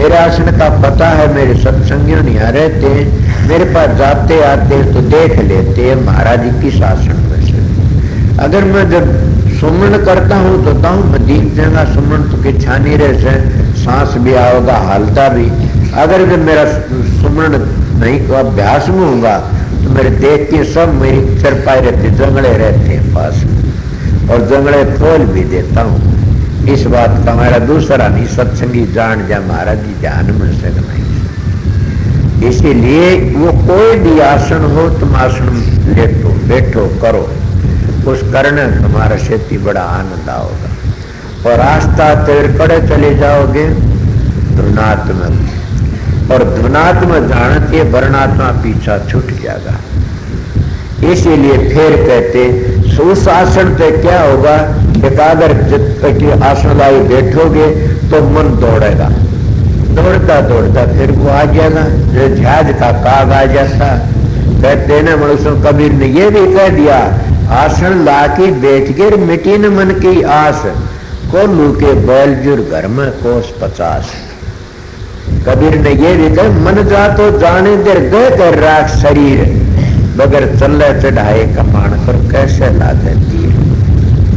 मेरे आसन का पता है, मेरे सत्संगियों यहाँ रहते हैं, मेरे पास जाते आते हैं तो देख लेते हैं महाराज जी किस आसन में से। अगर मैं जब सुमरण करता हूँ तो मैं दीप देगा सुमरण तो कि छानी रह से सांस भी आओगा हालता भी। अगर जब मेरा सुमरण नहीं को अभ्यास में होगा तो मेरे देख के सब मेरी चरपाई रहते जंगड़े रहते हैं पास और जंगड़े खोल भी देता हूँ। इस बात का हमारा दूसरा नहीं सत्संगी जान जा महाराज जी ध्यान में से नहीं। इसीलिए वो कोई भी आसन हो तुम आसन लेटो बैठो करो, उस करने तुम्हारा खेती बड़ा आनंद आओगा और रास्ता तेरे कड़े चले जाओगे धुनात्मा और धुनात्मा जानते वर्णात्मा पीछा छूट जाएगा। इसीलिए फिर कहते उस आसन पे क्या होगा, एकाग्र चित्त आसन लाई बैठोगे तो मन दौड़ेगा, दौड़ता दौड़ता फिर वो आ जाएगा जो जहाज का काग आ जाता। कहते ना मनुष्य कबीर ने ये भी कह दिया, आसन लाके बैठ गिर मिटी न मन की आस, कोल्लू के बैल जुर घर में कोस 50। कबीर ने ये भी कहा मन जा तो जाने देर गए कर राख शरीर, बगैर चल चढ़ाए कमान पर कैसे ला देती है।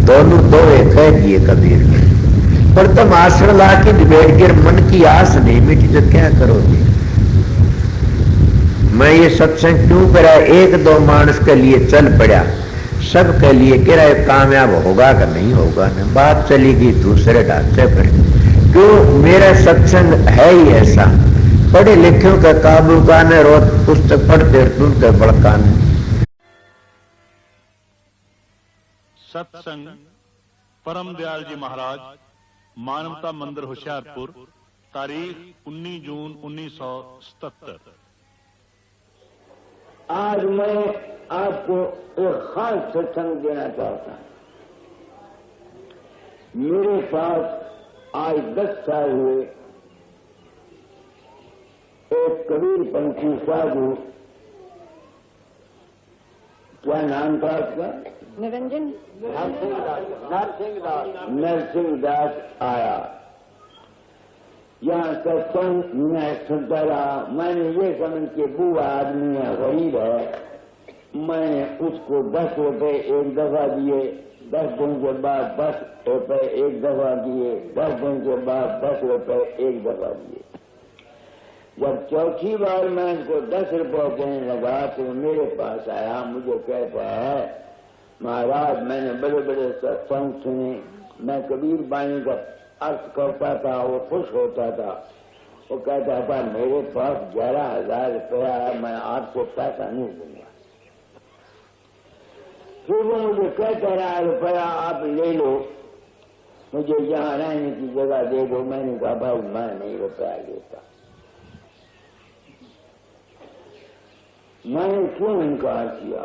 दोनों दो कह दिए कबीर ने, पर तुम आसन ला के बैठ गिर मन की आस नहीं मिटी तो क्या करोगे। मैं ये सत्संग क्यों करा, एक दो मानस के लिए चल पड़ा, सब के लिए कह कामयाब होगा कि नहीं होगा ना, बात चली गई दूसरे ढांचे पर। क्यों, मेरा सत्संग है ही ऐसा, पढ़े लिखों का काबू का न रोज पुस्तक पढ़ते तुमके बड़का न। सत्संग परम दयाल जी महाराज, मानवता मंदिर होशियारपुर, तारीख 19 जून 1977। आज मैं आपको एक खास सत्संग देना चाहता हूं। मेरे पास आज 10 साल हुए एक कबीर पंथी साधु, क्या नाम था आपका? निरंजन नरसिंह दास आया यहाँ सत्संग में सुनता रहा। मैंने ये समझ के बुआ आदमी है, गरीब है, मैंने उसको 10 रुपए एक दफा दिए, 10 दिन के बाद 10 रुपए एक दफा दिए, 10 दिन के बाद 10 रुपए एक दफा दिए। जब चौथी बार मैं उसको 10 रुपये देने लगा तो मेरे पास आया, मुझे कहता है महाराज मैंने बड़े बड़े सत्संग सुने, मैं कबीर बाणी का अर्थ करता था, वो खुश होता था। वो कहता था मेरे पास 11,000 रुपया है, मैं आपको पैसा नहीं दूंगा। फिर वो मुझे कहता रहा रुपया आप ले लो, मुझे यहाँ रहने की जगह दे दो। मैंने कहा भाई मैं नहीं रुपया लेता। मैंने क्यों इनकार किया?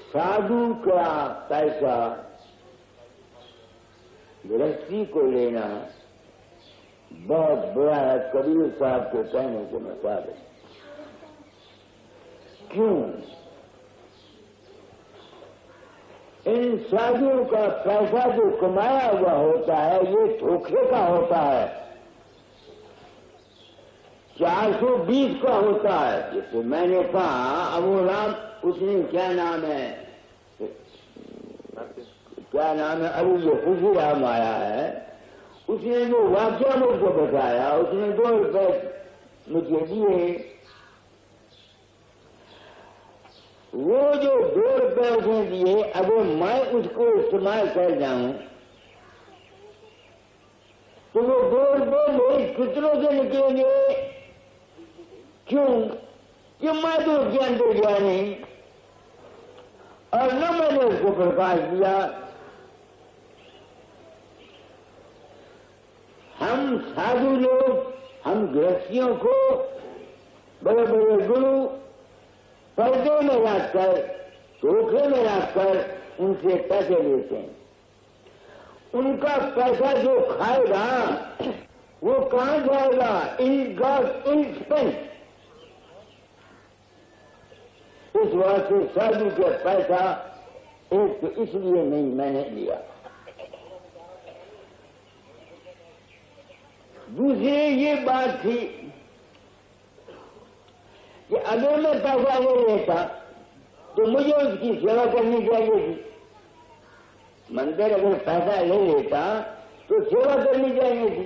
साधु का पैसा गृहस्थी को लेना बहुत बुरा है, कबीर साहब के कहने के मुताबिक। क्यों? इन साधुओं का पैसा जो कमाया हुआ होता है ये धोखे का होता है, 420 का होता है। जैसे मैंने कहा अबू राम, उसने क्या नाम है, क्या नाम है, अभी जो खुशी राम आया है, उसने जो वाक्य मुझको बताया, उसने 2 रुपए मुझे दिए। वो जो 2 रुपए उसने दिए, अगर मैं उसको इस्तेमाल कर जाऊं तो वो 2 रुपए मेरे कितनों से निकलेंगे? क्यों कि मैं तो उसके अंदर गया नहीं और न मैंने उसको प्रकाश दिया। हम साधु लोग, हम गृहस्थियों को बड़े बड़े गुरु पर्दे में रखकर, धोखे में रखकर उनसे पैसे लेते हैं। उनका पैसा जो खाएगा वो कहां जाएगा? In God in spent. इस वास्ते साधु का पैसा एक तो इसलिए नहीं मैंने लिया। दूसरी ये बात थी कि अगर मैं पैसा ले लेता तो मुझे उसकी सेवा करनी चाहिए थी। मंदिर अगर पैसा ले लेता तो सेवा करनी चाहिए थी।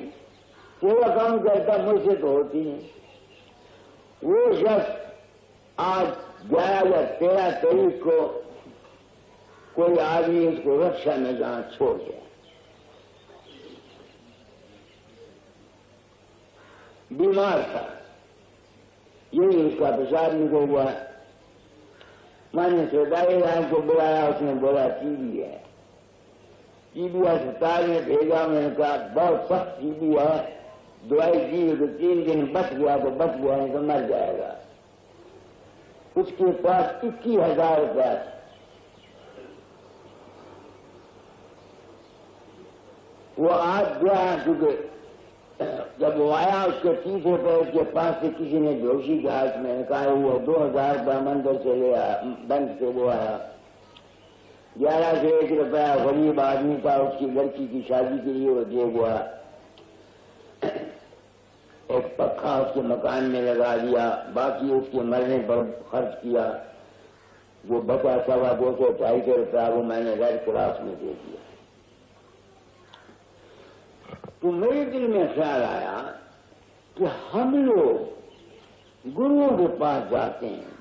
सेवा कौन करता? मुझसे तो होती नहीं। वो शख्स आज 11 या 13 तारीख को कोई आदमी उसको रक्षा में जहां छोड़ गया, बीमार था, यही उसका पेशाब निकल हुआ। मैंने सरकारी राम को बुलाया, उसने बोला टीबी है। टीबी अस्पताल में भेजा। मैंने कहा बहुत सख्त टीबी है, दवाई दी तो 3 दिन बच गया तो बच गया, नहीं तो मर जाएगा। उसके पास 21,000 रुपया। वो आज गया, क्योंकि जब वो आया उसके तीसरे पैर के पास से किसी ने जोशी के हाथ में कहा, वो 2,000 रुपया मंदिर से ले आया, बैंक से वो आया। 11 से 1 रुपया गरीब आदमी का उसकी लड़की की शादी के लिए वो दे हुआ। एक पक्का उसके मकान में लगा दिया, बाकी उसके मरने पर खर्च किया। वो बचा 250-250 रुपया वो मैंने रेड क्रॉस में दे दिया। तो मेरे दिल में ख्याल आया कि हम लोग गुरुओं के पास जाते हैं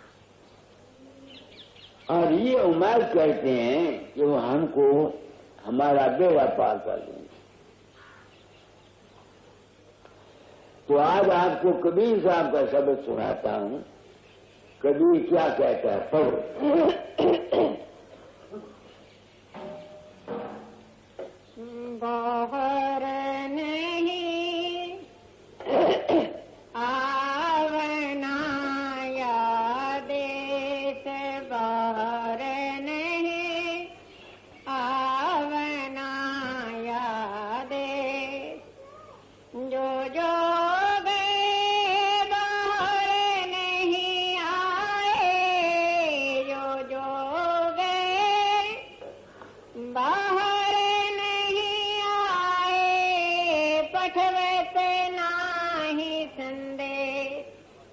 और ये उम्मीद करते हैं कि वो हमको हमारा बेड़ा पार कर देंगे। तो आज आपको कबीर साहब का शब्द सुनाता हूं। कबीर क्या कहता है, पढ़ो। बाहर नहीं आवना या देश, बाहर नहीं आवना या देश। जो जो गए बाहर नहीं आए, जो जो गए बाहर नहीं आए। पठवते नाही संदेश,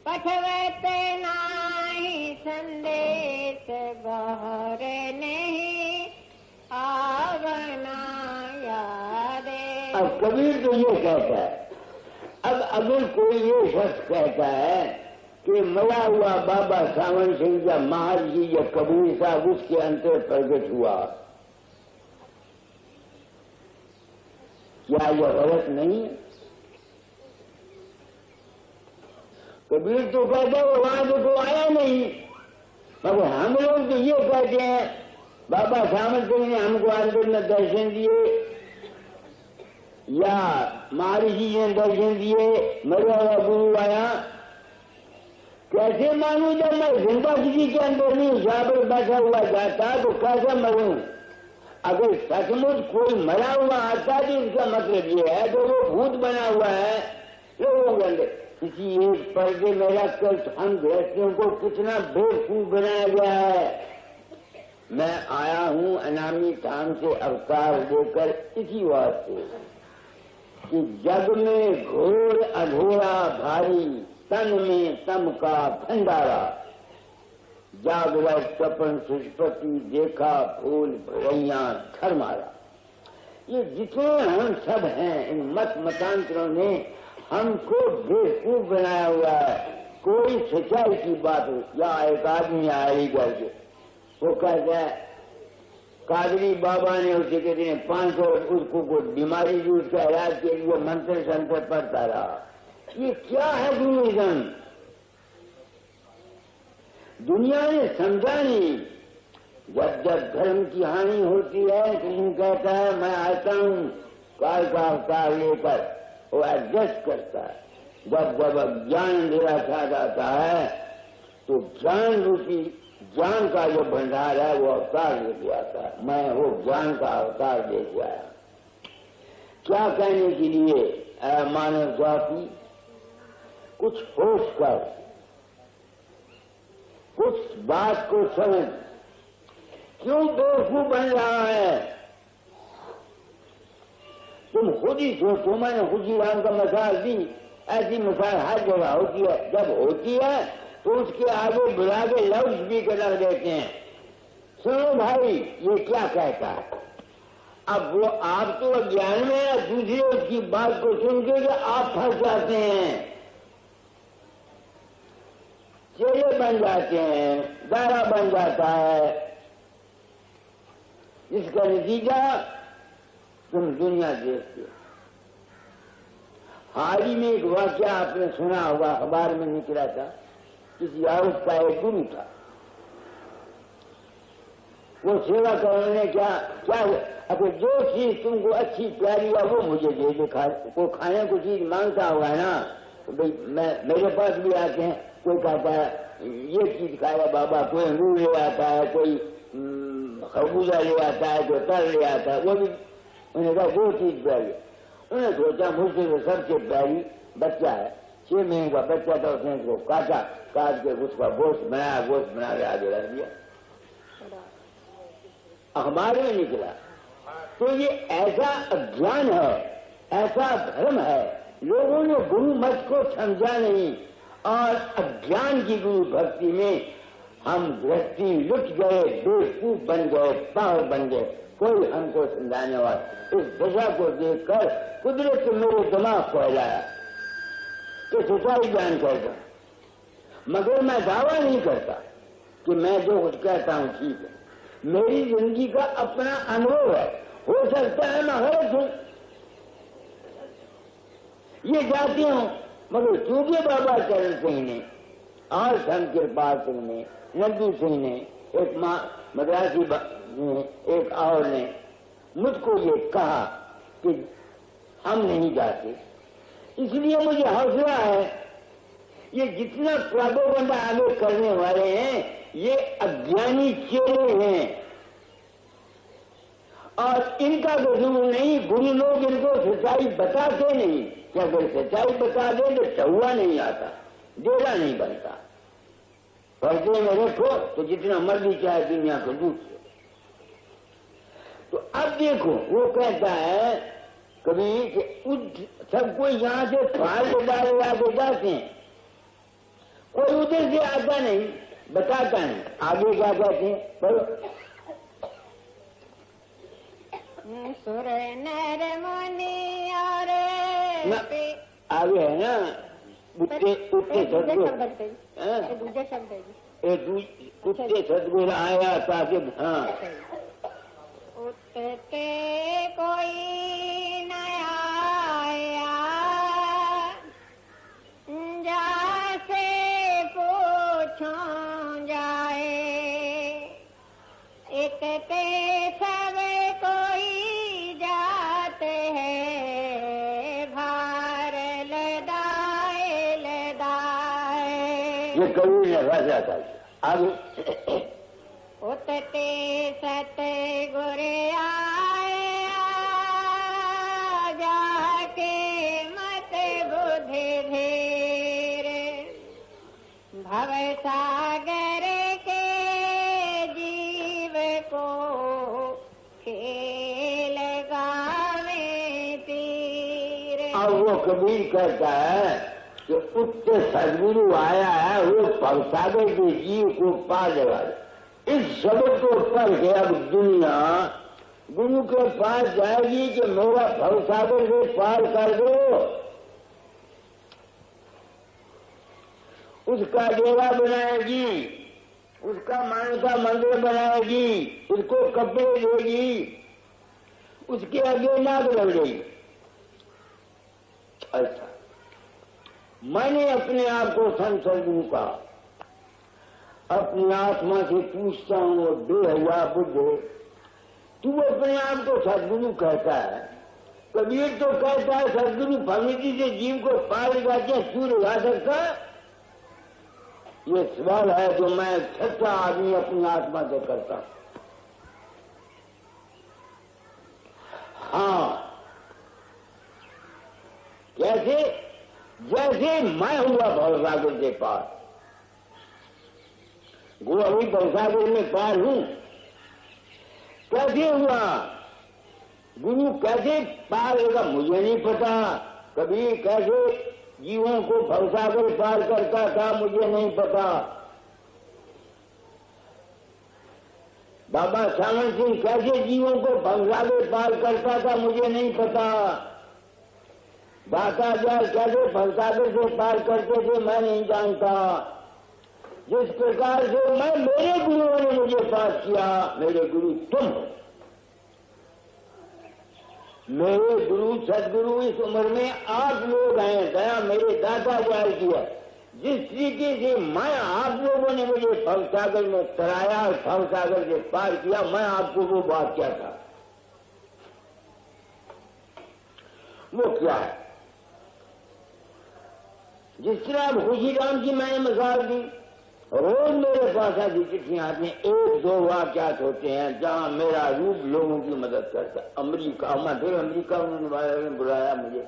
पठवते नाही संदेश, बाहर नहीं आवना यादे। अब कबीर तो ये कहता है। अब अगर कोई ये शख्स कहता है कि मरा हुआ बाबा सावन सिंह या महाराज या कबीर साहब उसके अंतर प्रकट हुआ, क्या यह गलत नहीं है? कबीर तो कहते हैं वहां तो आया नहीं, मगर हम लोग तो ये कहते हैं बाबा सावन सिंह ने हमको अंदर में दर्शन दिए या महाराज जी ने दर्शन दिए, मरा हुआ गुरु आया। कैसे मानूं जब मैं जिंदा किसी के अंदर नहीं जाकर बैठा हुआ जाता तो कैसे मरूं? अगर सचमुच कोई मरा हुआ आता तो इसका मतलब ये है तो वो भूत बना हुआ है लोगों के अंदर। किसी एक पर्दे में रखकर हम गृहस्थियों को कितना बेवकूफ बनाया गया है। मैं आया हूं अनामी धाम से अवतार लेकर इसी वास्ते कि जग में घोर अघोरा भारी, तन में तम का भंडारा। जागृत सपन सुष्पति देखा फूल भरैया घर मारा। ये जितने हम सब हैं इन मत मतांतरों ने हमको बेवकूफ बनाया हुआ है। कोई सच्चाई की बात हो या एक आदमी आया करके वो कहता है कादरी बाबा ने उसे कहते हैं 500 उसको कोई बीमारी थी उसका इलाज के लिए मंत्र संत्र पढ़ता रहा। ये क्या है गुरुजन? दुनिया ने समझा नहीं। जब जब धर्म की हानि होती है तो कहता है मैं आता हूं काल का अवतार लेकर, वो एडजस्ट करता है। जब जब अज्ञान अंधेरा छा जाता है तो ज्ञान रूपी ज्ञान का जो भंडार है वो अवतार लेके आता है। मैं वो ज्ञान का अवतार लेके आया। क्या कहने के लिए? मानव जाति कुछ होश कर, कुछ बात को समझ। क्यों बेवकूफ बन रहा है? तुम खुद खुद ही सोचो, मैंने खुशी राम का मिसाल दी, ऐसी मिसाल हर जगह होती है। जब होती है तो उसके आगे बुला के लाउड स्पीकर लग देते हैं, सुनो भाई ये क्या कहता है। अब वो आप तो अज्ञान में है, दूसरे उसकी बात को सुन के आप फंस जाते हैं, चेले बन जाते हैं, दारा बन जाता है, जिसका नतीजा तुम दुनिया देखते हो। हाल ही में एक वाक्य आपने सुना होगा, अखबार में निकला था, किसी औरत का एक गुरु था, वो सेवा करने क्या अगर जो चीज तुमको अच्छी प्यारी हुआ वो मुझे दे दे। को खाने को चीज मांगता होगा ना, तो भाई मेरे पास भी आते हैं, कोई कहता है ये चीज खाया बाबा, कोई अंगूर ले आता है, कोई खरबूजा ले आता है, कोई तर ले आता है, वो भी उन्हें कहा दो चीज प्यारी। उन्हें सोचा मुझसे तो सबसे प्यारी बच्चा है, 6 महीने का बच्चा था, उसने उसको काट के उसका गोश्त बना के आगे रख दिया, अखबार में निकला। तो ये ऐसा अज्ञान है, ऐसा धर्म है, लोगों ने गुरु मत को समझा नहीं, और अज्ञान की गुरु भक्ति में हम दृष्टि लुट गए, बेवकूफ बन गए, पावर बन गए, कोई हमको समझाने वाला। इस दशा को देखकर कुदरत मेरे दिमाग को हिलाया कि सच्चाई ज्ञान करता, मगर मैं दावा नहीं करता कि मैं जो कुछ कहता हूं ठीक है, मेरी जिंदगी का अपना अनुभव है, हो सकता है मैं गलत हूं, ये जानती हूं, मगर चूंकि बाबा चरण सिंह ने और संत कृपाल सिंह ने, नंदू सिंह ने, एक मद्रासी एक और ने मुझको ये कहा कि हम नहीं जाते, इसलिए मुझे हौसला है। ये जितना प्रागोबंदा आगे करने वाले हैं ये अज्ञानी चेले हैं, और इनका कसूर नहीं, गुरु लोग इनको सच्चाई बताते नहीं, कि अगर सच्चाई बता दे तो चौवा नहीं आता, डेरा नहीं बनता, पर्दे में रखो तो जितना मर्जी चाहे दुनिया को लूट लो। तो अब देखो वो कहता है कभी कि सबको यहां से फाल डाले आगे जाते हैं, कोई उधर से आता नहीं, बताता नहीं आगे क्या कहते हैं, पर सुर नर मुनि और आगे है ना उठते सदगुरु, उठते सदगुरु आया ताकि हाँ उठते कोई न आया, जासे पूछूं जाए, इतते सब कोई जाते हैं, भार लदाए लदाए। ये कवि ने राजा था आगे। उतते सतगुर आए, जाके मत बुद्धि धीर, भव सागर के जीव को खेल गावे तीर। अब वो कबीर कहता है कि उठते सदगुरु आया है, वो भवसागर के जीव को पार लगा। इस शब्द को पढ़ के अब दुनिया गुरु के पास जाएगी कि मेरा भवसागर से पार कर दो, उसका डेरा बनाएगी, उसका मान्यता मंदिर बनाएगी, उसको कपड़े देगी, उसके आगे नाक लगेगी। अच्छा, मैंने अपने आप को संत सदगुरु का अपनी आत्मा से पूछता हूं, वो देह बुद्ध, तू अपने आप को सदगुरु कहता है, कबीर तो कहता है सदगुरु भगवती से जीव को पार लगा के तू लगा सकता। ये सवाल है जो मैं सच्चा आदमी अपनी आत्मा से करता हूं। हाँ, कैसे? जैसे मैं हुआ भवसागर के पार, वो अभी भवसागर में पार हूं, कैसे हुआ? गुरु कैसे पार होगा मुझे नहीं पता। कबीर कैसे जीवों को भवसागर पार करता था मुझे नहीं पता। बाबा सावन सिंह कैसे जीवों को भवसागर पार करता था मुझे नहीं पता। बाकाचार्य कैसे भवसागर से पार करते थे मैं नहीं जानता। जिस प्रकार से मैं मेरे गुरुओं ने मुझे पास किया, मेरे गुरु तुम, मेरे गुरु सदगुरु इस उम्र में आप लोग हैं। दया मेरे दादाचार्य की है। जिस तरीके से मैं आप लोगों ने मुझे भवसागर में कराया और भवसागर से पार किया, मैं आपको वो बात क्या था, वो क्या है। जिस तरह खुशीराम की मैंने मिसाल दी, रोज मेरे पास ऐसी चिट्ठियां आती हैं, एक दो वाकयात होते हैं जहां मेरा रूप लोगों की मदद करता है। अमेरिका, मैं फिर अमेरिका उन्होंने बुलाया मुझे,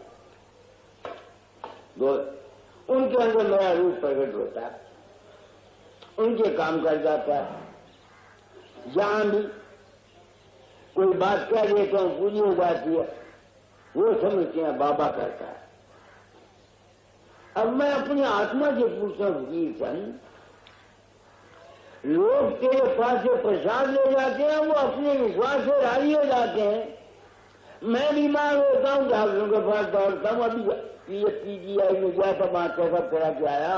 उनके अंदर मेरा रूप प्रकट होता है, उनके काम कर जाता है। जहां भी कोई बात कह देता हूं पूरी हो जाती है, वो समझते हैं बाबा करता है। अब मैं अपनी आत्मा से पूछता हूं, कीर्तन लोग तेरे पास से प्रसाद ले जाते हैं, वो अपने विश्वास से राजी हो जाते हैं। मैं बीमार होता हूँ, डॉक्टरों के पास दौड़ता हूँ। अभी पीजीआई में गया था, वहां चेकअप करा के आया।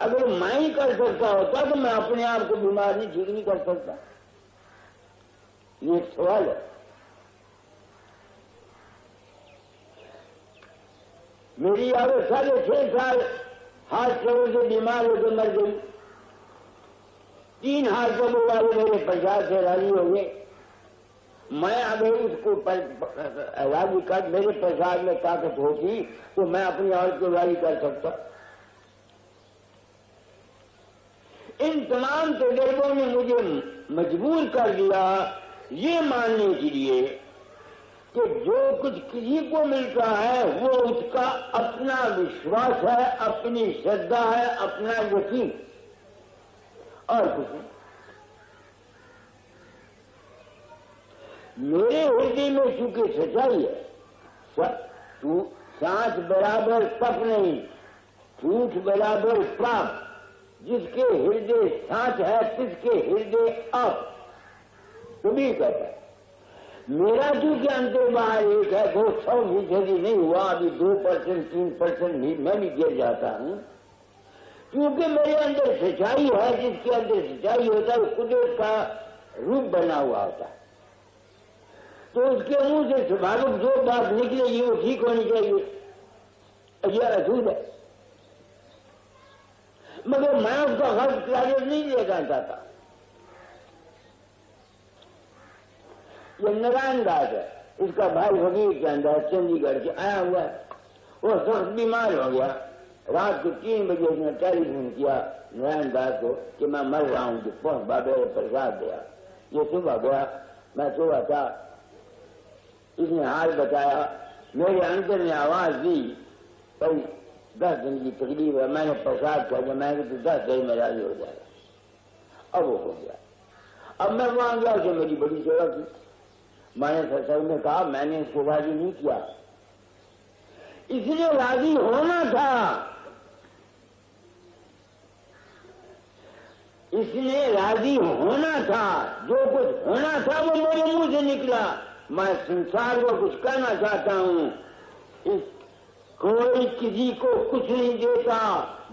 अगर मैं ही कर सकता होता तो मैं अपने आप को बीमार नहीं ठीक नहीं कर सकता। ये एक सवाल है। मेरी आगे 6.5 साल हार्ट ट्रबल से बीमार होकर मर गई। 3 हार्ट ट्रबल वाले मेरे प्रसाद से राजी हो गए। मैं अगर उसको राजी कर, मेरे प्रसाद में ताकत होती तो मैं अपनी औरत को राजी कर सकता। इन तमाम तजर्बों ने मुझे मजबूर कर दिया ये मानने के लिए कि जो कुछ किसी को मिलता है वो उसका अपना विश्वास है, अपनी श्रद्धा है, अपना यकीन, और कुछ नहीं। मेरे हृदय में चूंकि सच्चाई है, सांस बराबर तप नहीं, झूठ बराबर पाप। जिसके हृदय सांस है तिसके हृदय आप, कभी कहता है। मेरा चूंकि अंतर बाहर एक है, 200% नहीं हुआ, अभी 2%, 3% भी मैं भी गिर जाता हूं। क्योंकि मेरे अंदर सच्चाई है, जिसके अंदर सच्चाई होता है कुदरत का रूप बना हुआ होता है। तो उसके मुंह से स्वाभाविक जो बात निकलेगी वो ठीक होनी चाहिए। यह असूल है, मगर मैं उसका गलत क्लास नहीं लेना चाहता। ये नारायण दास है, इसका भाई फकीर के अंदर चंडीगढ़ से आया हुआ है। वो सख्त बीमार हो गया। रात को 3 बजे उसने टेलीफोन किया नारायण दास को कि मैं मर रहा हूं, कि पहुंच बाबे प्रसाद दिया। ये सुबह गया, मैं सुबह था, इसने हाल बताया। मेरे अंदर ने आवाज दी, भाई 10 दिन की तकलीफ है, मैंने प्रसाद किया, मैंने तो 10 दिन में राजी हो जाएगा। अब वो हो गया। अब मैं वहां गया कि मेरी बड़ी सेवा की। मैंने सत्संग में कहा मैंने इसको राजी नहीं किया, इसलिए राजी होना था, इसलिए राजी होना था। जो कुछ होना था वो मेरे मुंह से निकला। मैं संसार को कुछ कहना चाहता हूं, कोई किसी को कुछ नहीं देता।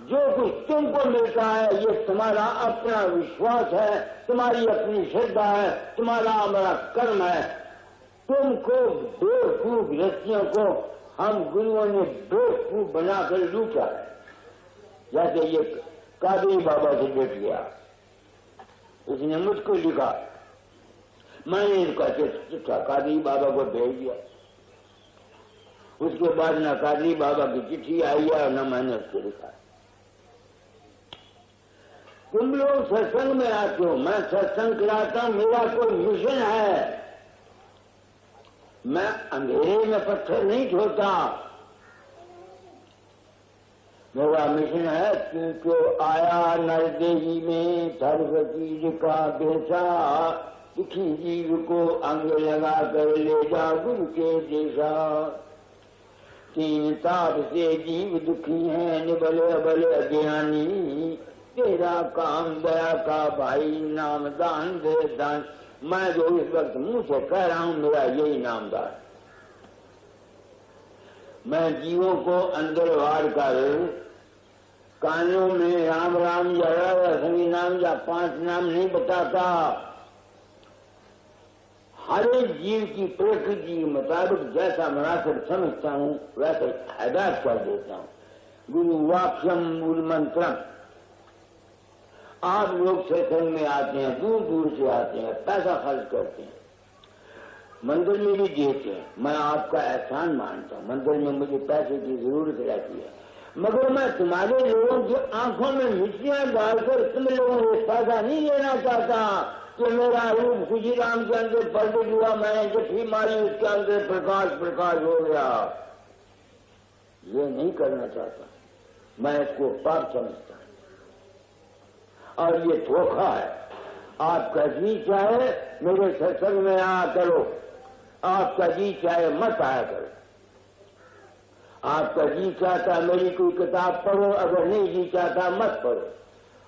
जो कुछ तुमको मिलता है ये तुम्हारा अपना विश्वास है, तुम्हारी अपनी श्रद्धा है, तुम्हारा हमारा कर्म है। तुमको बेवकूफ व्यक्तियों को हम गुरुओं ने बेवकूफ बनाकर लूटा है। जैसे ये कादरी बाबा से बैठ गया, उसने मुझको लिखा, मैंने इनका चिट्ठा कादरी बाबा को भेज दिया। उसके बाद न कादरी बाबा की चिट्ठी आई है और न मैंने उसको लिखा। तुम लोग सत्संग में आते हो, मैं सत्संग कराता हूं, मेरा कोई मिशन है। मैं अंधेरे में पत्थर नहीं छोड़ता। मेरा मिशन है तू तो आया नरदेही में धर्म चीज का बेचा, दुखी जीव को अंग लगा कर ले जा गुरु के देशा। तीन ताप से जीव दुखी है, निबल अबल अज्ञानी। तेरा काम दया का भाई, नाम दान दे दान। मैं जो इस वक्त मुंह से कह रहा हूं, मेरा यही नामदान। मैं जीवों को अंदर वार कर कानों में राम राम या रसमी नाम या 5 नाम नहीं बताता। हर एक जीव की प्रकृति के मुताबिक जैसा मनासब समझता हूँ वैसे हिदायत कर देता हूँ। गुरु वाक्यम मूल मंत्रम। आप लोग सत्संग में आते हैं, दूर दूर से आते हैं, पैसा खर्च करते हैं, मंदिर में भी देते हैं। मैं आपका एहसान मानता हूँ। मंदिर में मुझे पैसे की जरूरत रहती है, मगर मैं तुम्हारे लोगों की आंखों में मिट्टियां डालकर तुम लोगों को पैसा नहीं लेना चाहता कि मेरा रूप खुशीराम के अंदर प्रकट हुआ, मैंने जठी मारी उसके अंदर प्रकाश प्रकाश हो गया। ये नहीं करना चाहता, मैं इसको पाप समझता हूं और ये धोखा है। आपका जी चाहे मेरे सत्संग में आया करो, आपका जी चाहे मत आया करो। आपका जी चाहता मेरी कोई किताब पढ़ो, अगर नहीं जी चाहता मत पढ़ो।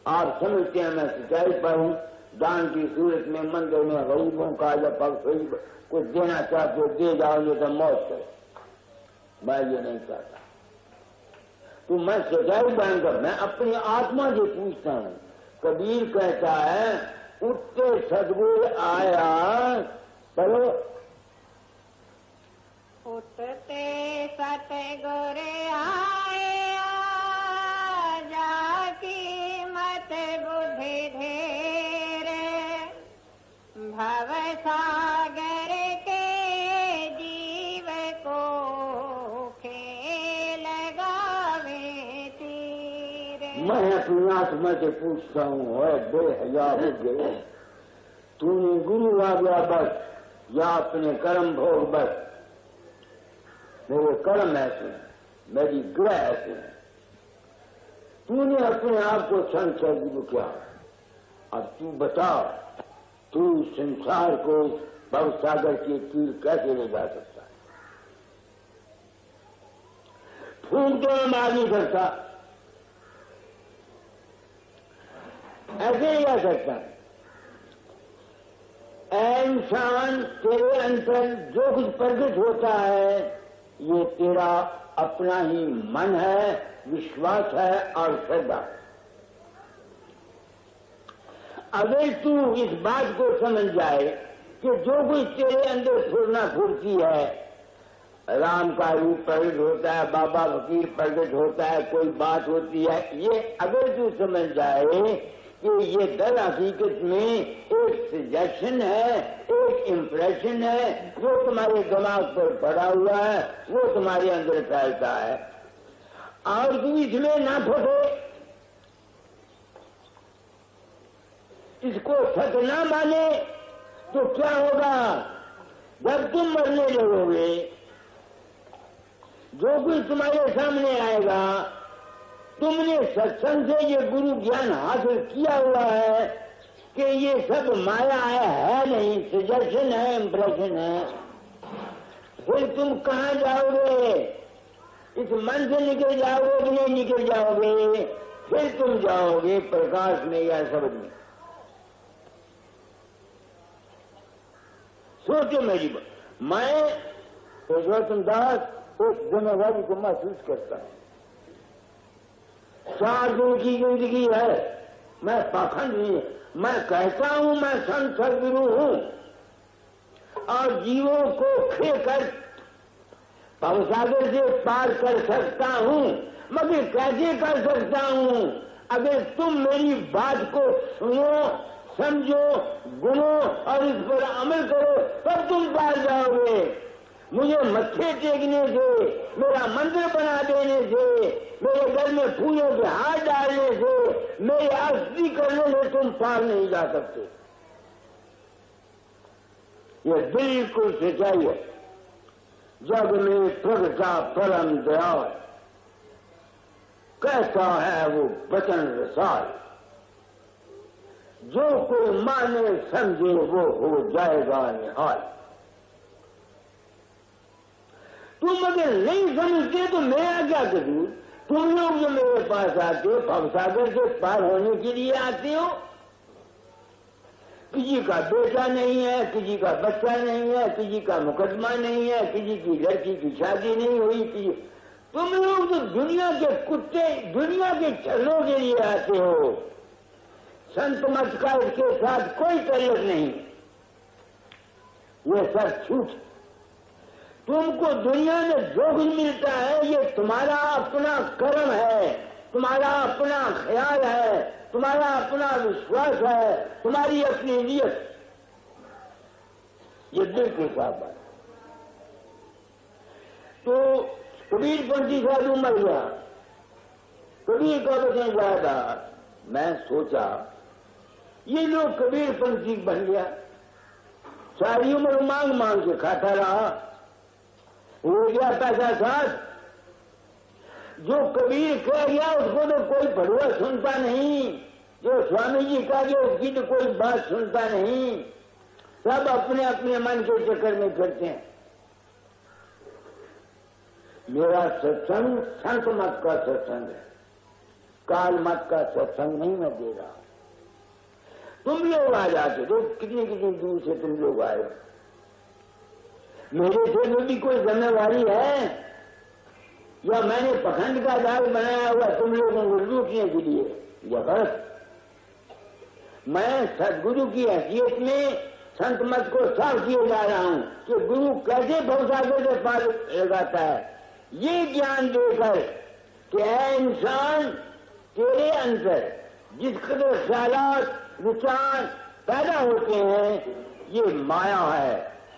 आप समझते हैं मैं सच्चाई पर हूं, दान की सूरत में मंदिर में गरीबों का या पक्षी कुछ देना चाहते हो दे जाओ, ये तो मौत करो। मैं ये नहीं चाहता। तो मैं सच्चाई जानकर मैं अपनी आत्मा से पूछता हूं। कबीर कहता है उठते सदगुरु आया, चलो उठते सतगुर आया, जाकी मत बुद्धि ढेर। भव सागर के जीव को खेल गावे तीर। मैं अपनी आत्मा से पूछता हूँ, बेहया हो गए, तूने गुरु आ गया बस या अपने कर्म भोग बस। मेरे कर्म ऐसे हैं, मेरी ग्रह ऐसे हैं। तूने अपने आप को संशय को क्या। अब तू बता, तू संसार को भवसागर के तीर कैसे ले जा सकता है? फूंक तो मैं मार नहीं सकता, ऐसे नहीं जा सकता। इंसान तेरे अंदर जो कुछ प्रकट होता है ये तेरा अपना ही मन है, विश्वास है और श्रद्धा। अगर तू इस बात को समझ जाए कि जो कुछ तेरे अंदर फुरना फुरती है, राम का रूप प्रकट होता है, बाबा फकीर प्रकट होता है, कोई बात होती है, ये अगर तू समझ जाए कि ये दर हकीकत में एक सजेशन है, एक इम्प्रेशन है, जो तुम्हारे दिमाग पर पड़ा हुआ है, वो तुम्हारे अंदर फैलता है और तू इसमें ना फंसे, इसको सच ना माने तो क्या होगा? जब तुम मरने लगोगे, जो कुछ तुम्हारे सामने आएगा, तुमने सत्संग से ये गुरु ज्ञान हासिल किया हुआ है कि ये सब माया है नहीं, सजेशन है, इम्प्रेशन है। फिर तुम कहाँ जाओगे? इस मन से निकल जाओगे कि नहीं निकल जाओगे? फिर तुम जाओगे प्रकाश में या शब्द में। सोचो मेरी बात। मैं पुरुषोत्तम दास उस जिम्मेदारी को महसूस करता हूं। 4 दिन की जिंदगी है, मैं पाखंड नहीं, मैं कहता हूं मैं संत सदगुरु हूं और जीवों को खेकर भवसागर से पार कर सकता हूं, मगर कैसे कर सकता हूं? अगर तुम मेरी बात को सुनो, समझो, गुनो और इस पर अमल करो, तब तुम पार जाओगे। मुझे मत्थे टेकने से, मेरा मंदिर बना देने से, मेरे घर में फूलों के हाथ डालने से, मेरी आरती करने से तुम पार नहीं जा सकते। ये बिल्कुल सच्चाई है। जग में प्रगटा परम दयाल, कहता है वो वचन रसाल। जो कोई माने समझे वो हो जाएगा निहाल। तुम अगर नहीं समझते तो मैं क्या करूं? तुम लोग जो मेरे पास आते हो भवसागर से पार होने के लिए आते हो। किसी का बेटा नहीं है, किसी का बच्चा नहीं है, किसी का मुकदमा नहीं है, किसी की लड़की की शादी नहीं हुई, तुम लोग तो दुनिया के कुत्ते, दुनिया के छलों के लिए आते हो। संत मत का इसके साथ कोई ताल्लुक नहीं, ये सब झूठ। तुमको दुनिया में जो भी मिलता है ये तुम्हारा अपना कर्म है, तुम्हारा अपना ख्याल है, तुम्हारा अपना विश्वास है, तुम्हारी अपनी नियत। ये बिल्कुल साफ बात। तो कबीरपंथी साधु मर गया, कबीर का वचन ज्यादा। मैं सोचा ये लोग कबीरपंथी बन गया, सारी उम्र मांग मांग के खाता रहा, हो गया पैसा साथ। जो कबीर कह गया उसको तो कोई बड़ुआ सुनता नहीं, जो स्वामी जी कह गया उसकी तो कोई बात सुनता नहीं। सब अपने अपने मन के चक्कर में फिरते हैं। मेरा सत्संग संत मत का सत्संग है, काल मत का सत्संग नहीं मैं दे रहा। तुम लोग आ जाते तो कितनी कितनी दूर से तुम लोग आए, मेरे से भी कोई जिम्मेवारी है या मैंने पखंड का जाल बनाया हुआ तुम लोगों को लूटने के लिए? यह गलत। मैं सदगुरु की हैसियत में संत मत को साफ किए जा रहा हूं कि गुरु कैसे भवसागर से पार लगाता है, ये ज्ञान देकर कि है इंसान तेरे अंदर जिस कदर ख्यालात विचार पैदा होते हैं ये माया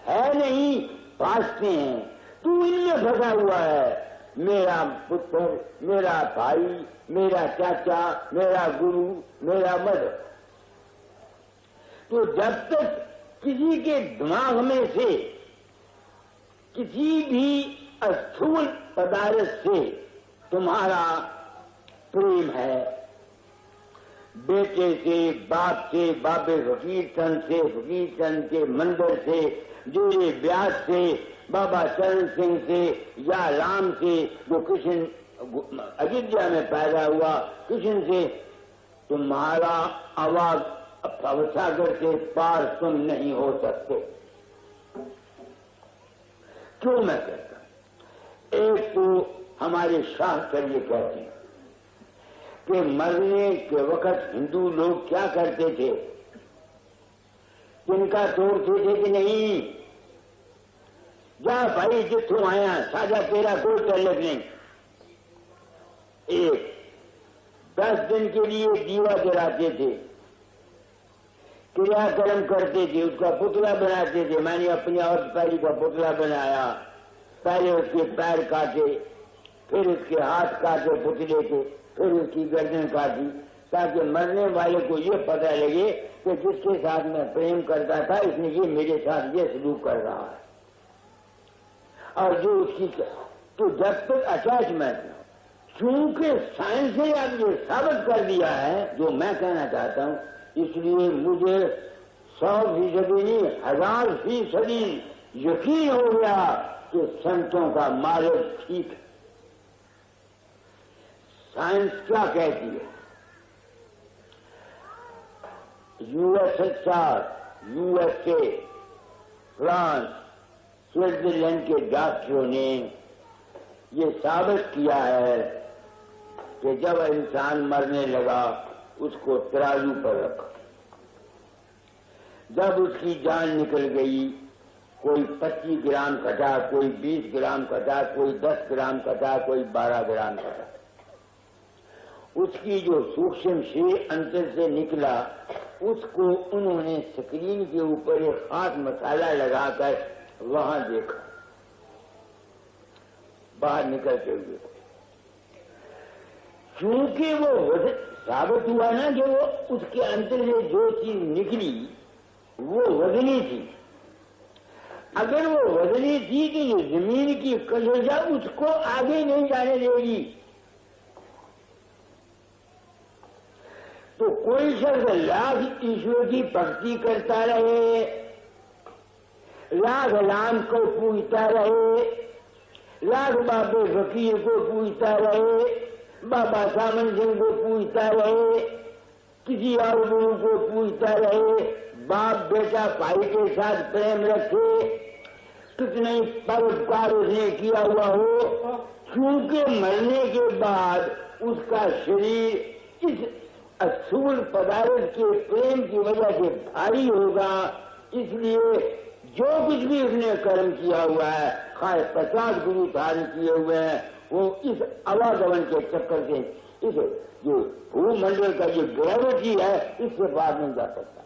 है नहीं, भासते हैं। तू इनमें फंसा हुआ है। मेरा पुत्र, मेरा भाई, मेरा चाचा, मेरा गुरु, मेरा मदर। तो जब तक किसी के दिमाग में से किसी भी स्थूल पदार्थ से तुम्हारा प्रेम है, बेटे से, बाप से, बाबे फकीर चंद से, फकीर चंद के मंदिर से, जोरे व्यास से, बाबा चरण सिंह से या राम से जो कृष्ण अयोध्या में पैदा हुआ, कृष्ण से, तुम्हारा आवाज भवसागर से पार तुम नहीं हो सकते। क्यों मैं कहता हूं? एक तो हमारे शास्त्र ये कहते हैं कि मरने के वक्त हिंदू लोग क्या करते थे, तिनका तोड़ते थे कि नहीं? जा भाई जिथों आया साझा तेरा कोई ताल्लुक नहीं। एक 10 दिन के लिए दीवा जलाते थे, क्रियाक्रम करते थे, उसका पुतला बनाते थे। मैंने अपनी औरत पैरी का पुतला बनाया, पहले उसके पैर काटे, फिर उसके हाथ काटे पुतले के, फिर उसकी गर्दन काटी, ताकि मरने वाले को ये पता लगे कि जिसके साथ मैं प्रेम करता था इसने ये मेरे साथ ये सलूक कर रहा है। और जो उसकी तो जब तक अटैचमेंट, चूंकि साइंस ने अब ये साबित कर दिया है जो मैं कहना चाहता हूं, इसलिए मुझे 100% नहीं 1000% यकीन हो गया कि संतों का मार्ग ठीक है। साइंस क्या कहती है? यूएसएसआर, यूएसए, फ्रांस, स्विट्जरलैंड के डॉक्टरों ने ये साबित किया है कि जब इंसान मरने लगा उसको तराजू पर रखा, जब उसकी जान निकल गई, कोई 25 ग्राम कटा, कोई 20 ग्राम कटा, कोई 10 ग्राम कटा, कोई 12 ग्राम कटा, उसकी जो सूक्ष्म से अंतर से निकला उसको उन्होंने स्क्रीन के ऊपर एक हाथ मसाला लगाकर वहां देखा, बाहर निकलते हुए। क्योंकि वो साबित हुआ ना जो उसके अंतर से जो चीज निकली वो वजनी थी। अगर वो वजनी थी तो ये जमीन की कलेजा उसको आगे नहीं जाने देगी। तो कोई शख्स लाख ईश्वर की भक्ति करता रहे, लाख राम को पूजता रहे, लाख बाबे फकीर को पूजता रहे, बाबा सामन सिंह को पूजता रहे, किसी और गुरु को पूजता रहे, बाप बेटा भाई के साथ प्रेम रखे, कितने परोपकार उसने किया हुआ हो, क्योंकि मरने के बाद उसका शरीर इस अस्थूल पदार्थ के प्रेम की वजह से भारी होगा, इसलिए जो कुछ भी उसने कर्म किया हुआ है, खाए 50 गुरु धारण किए हुए हैं, वो इस आवागमन के चक्कर से इस जो भूमंडल का जो ग्रेविटी है इससे बाहर नहीं जा सकता।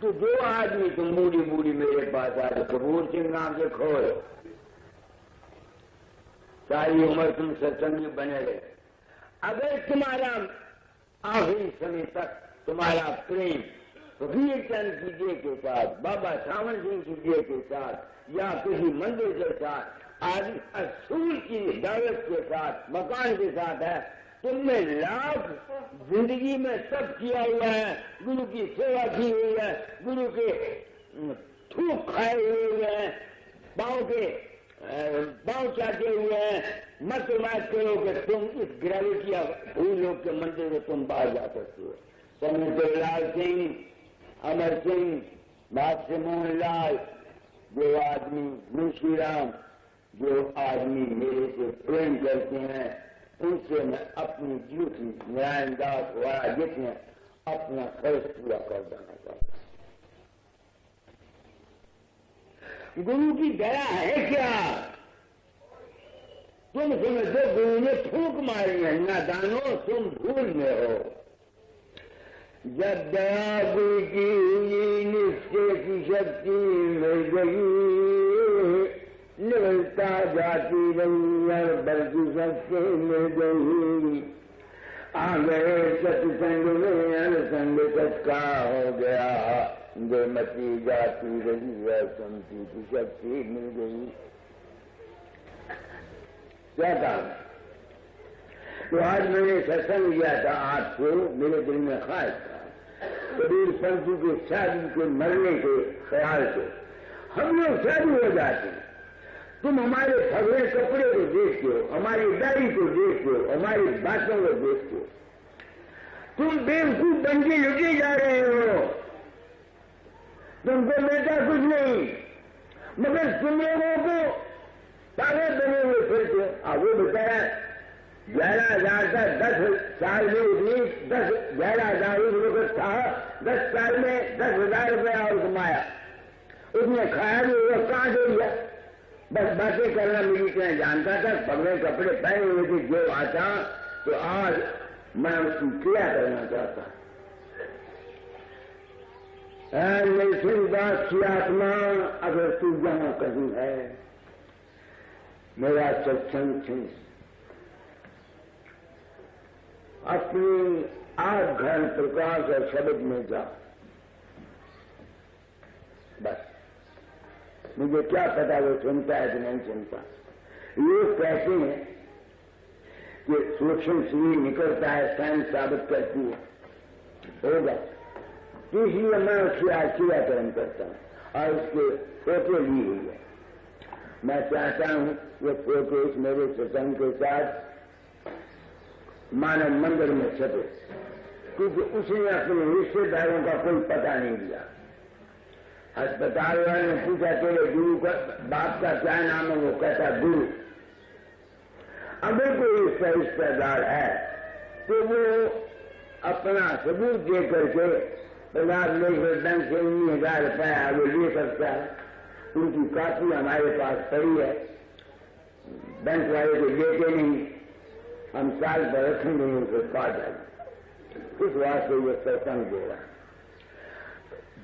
तो जो आदमी तुम बूढ़ी बूढ़ी मेरे पास आए, कपूर सिंह नाम से खोए, सारी उम्र तुम सत्संगी बने रहे, अगर तुम्हारा आखिरी समय तक तुम्हारा प्रेम कबीर चंद की जी के साथ, बाबा सावन सिंह की जी के साथ या किसी मंदिर के साथ, आदि असूल की दौलत के साथ, मकान के साथ है, तुमने लाख जिंदगी में सब किया हुआ है, गुरु की सेवा की हुई है, गुरु के थूक खाए हुए हैं, पाँव चाटे हुए हैं, मत करो कि तुम इस ग्रेविटी भूलोक के मंदिर में तुम बाहर जा सकते हो। समुद्र लाल सिंह, अमर सिंह, भाष्य मोहन लाल, जो आदमी मुंशी राम, जो आदमी मेरे से प्रेम करते हैं, उनसे मैं अपनी ड्यूटी नारायण दास वाला जितने अपना फर्ज पूरा कर देना चाहता हूं। गुरु की दया है क्या? तुम समझो गुरु ने फूंक मारी है, नादानो तुम भूल में हो। जब दया गुरु की हुई, निश्चय की शक्ति मिल गई, निकलता जाती रही और बल्कि शक्ति मिल गई, आ गए सत्संग में अनुसंग सत्का हो गया, गोमती जाती रही है संति की शक्ति मिल गई। क्या काम? तो आज मैंने सत्संग किया था, आपको मेरे दिल में ख्याल था कबीर पंथी के शादी के मरने के ख्याल से हम लोग शादी हो जाते हैं। तुम हमारे फगड़े कपड़े को देखते हो, हमारी दाढ़ी को देखते हो, हमारी बातों को देखते हो, तुम बेवकूफ बन के लुटे जा रहे हो, तुमको मिलता कुछ नहीं, मगर तुम लोगों को पागल बने हुए फिरते हो। वो बताया 11,000 का 10 साल में उतनी 11,000 रुपये था, 10 साल में 10,000 रुपया और कमाया, उसने खाया भी हुआ, कहाँ दे दिया? बस बातें करना मेरी क्या जानता था, पगड़े कपड़े पहने हुए थे, जो आता तो आज मैं उसकी क्रिया करना चाहता। नरसिंहदास की आत्मा अगर तू जहां कहीं है, मेरा सत्संग सुन, अपनी आग घन प्रकाश और शब्द में जा, बस। मुझे क्या पता वो सुनता है कि नहीं सुनता। ये कहते हैं कि सूक्ष्म शरीर निकलता है, साइंस साबित करती है, होगा, इसलिए मैं उसकी आशीर्वाकरण करता हूं और उसके फोटो ली हुई है। मैं चाहता हूं ये फोटो इस मेरे सत्संग के साथ मानव मंदिर में छपे, क्योंकि उसने अपने रिश्तेदारों का कोई पता नहीं दिया। अस्पताल वाले ने पूछा तेरे गुरु का बाप का क्या नाम है? वो कहता गुरु। अगर कोई उसका रिश्तेदार है तो वो अपना सबूत दे करके 50 लेकर बैंक से 19,000 रुपया वो ले सकता है। उनकी कापी हमारे पास पड़ी है, बैंक वाले को देते नहीं, हम साल भर रखेंगे उनको पा जाएंगे। इस वास्ते वो सत्संग दे रहा है।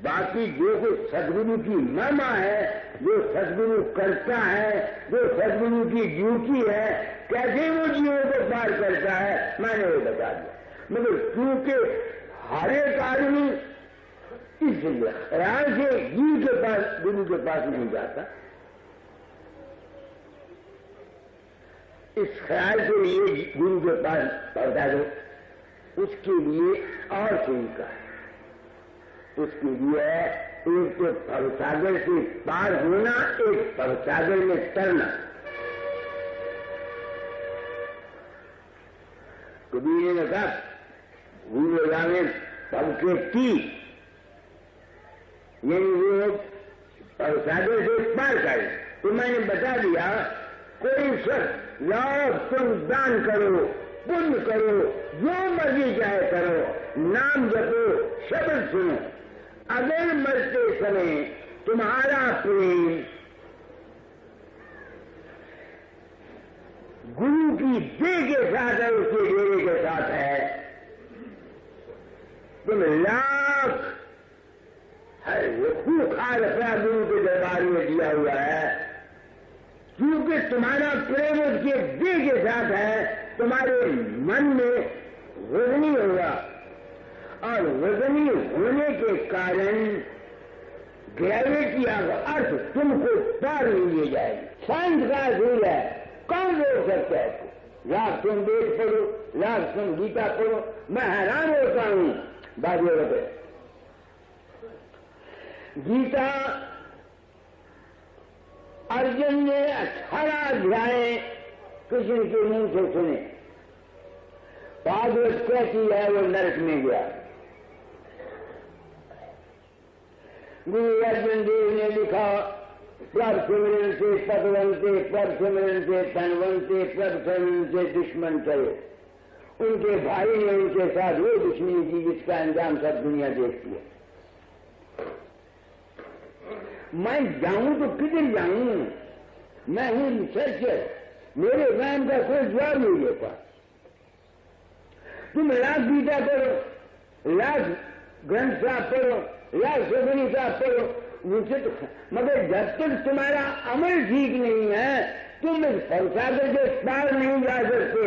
बाकी जो कुछ सदगुरु की महिमा है, जो सदगुरु करता है, जो सदगुरु की ड्यूटी है, कैसे वो जीवों को पार करता है, मैंने वो बता दिया। मगर क्योंकि हर एक आदमी इसलिए ख्याल से जीव के पास, गुरु के पास नहीं जाता, इस ख्याल के लिए गुरु के पास पहुंचा दो, उसके लिए और तरीका है। उसके लिए एक तो भवसागर से पार होना, एक भवसागर में तरना। कबीर ने कहा भूलो जाने पग के तीर, यानी वो भवसागर से पार करे। तो मैंने बता दिया कोई शख्स लाओ तुम दान करो, पुण्य करो, जो मर्जी चाहे करो, नाम जपो, शब्द सुनो, अगर मरते समय तुम्हारा प्रेम गुरु की देह के साथ है, उसके डेरे के साथ है, तुम लाख खूखा रुपया गुरु के दरबार में दिया हुआ है, क्योंकि तुम्हारा प्रेम उसके देह के साथ है, तुम्हारे मन में वजनी होगा और वजनी होने के कारण ग्रेविटी का अर्थ तुमको पार नहीं ले जाएगी। साइंस का रूल है, कौन रोक सकता है? लाख तुम वेद पढ़ो, लाख तुम गीता पढ़ो, मैं हैरान होता हूं। बाजू रहे गीता अर्जुन ने 18 अध्याय कृष्ण के मुंह से सुने। भागवत कैसी है, वो नरक में गया। गुरु अर्जुन देव ने लिखा प्रभ सिमरन से पदवंते, प्रभ सिमरन से धनवंते, प्रभ सिमरन से दुश्मन चले। उनके भाई ने उनके साथ वो दुश्मनी की जिसका अंजाम सब दुनिया देखती है। मैं जाऊं तो किधर जाऊं? मैं हूं रिसर्चर, मेरे काम का कोई जवाब नहीं देता। तुम लाख गीता पढ़ो, लाख ग्रंथ साहब पढ़ो, लाख सुखनी साहब पढ़ो, मुझे तो मगर जब तक तुम्हारा अमल ठीक नहीं है तुम इस संसार के पार नहीं जा सकते।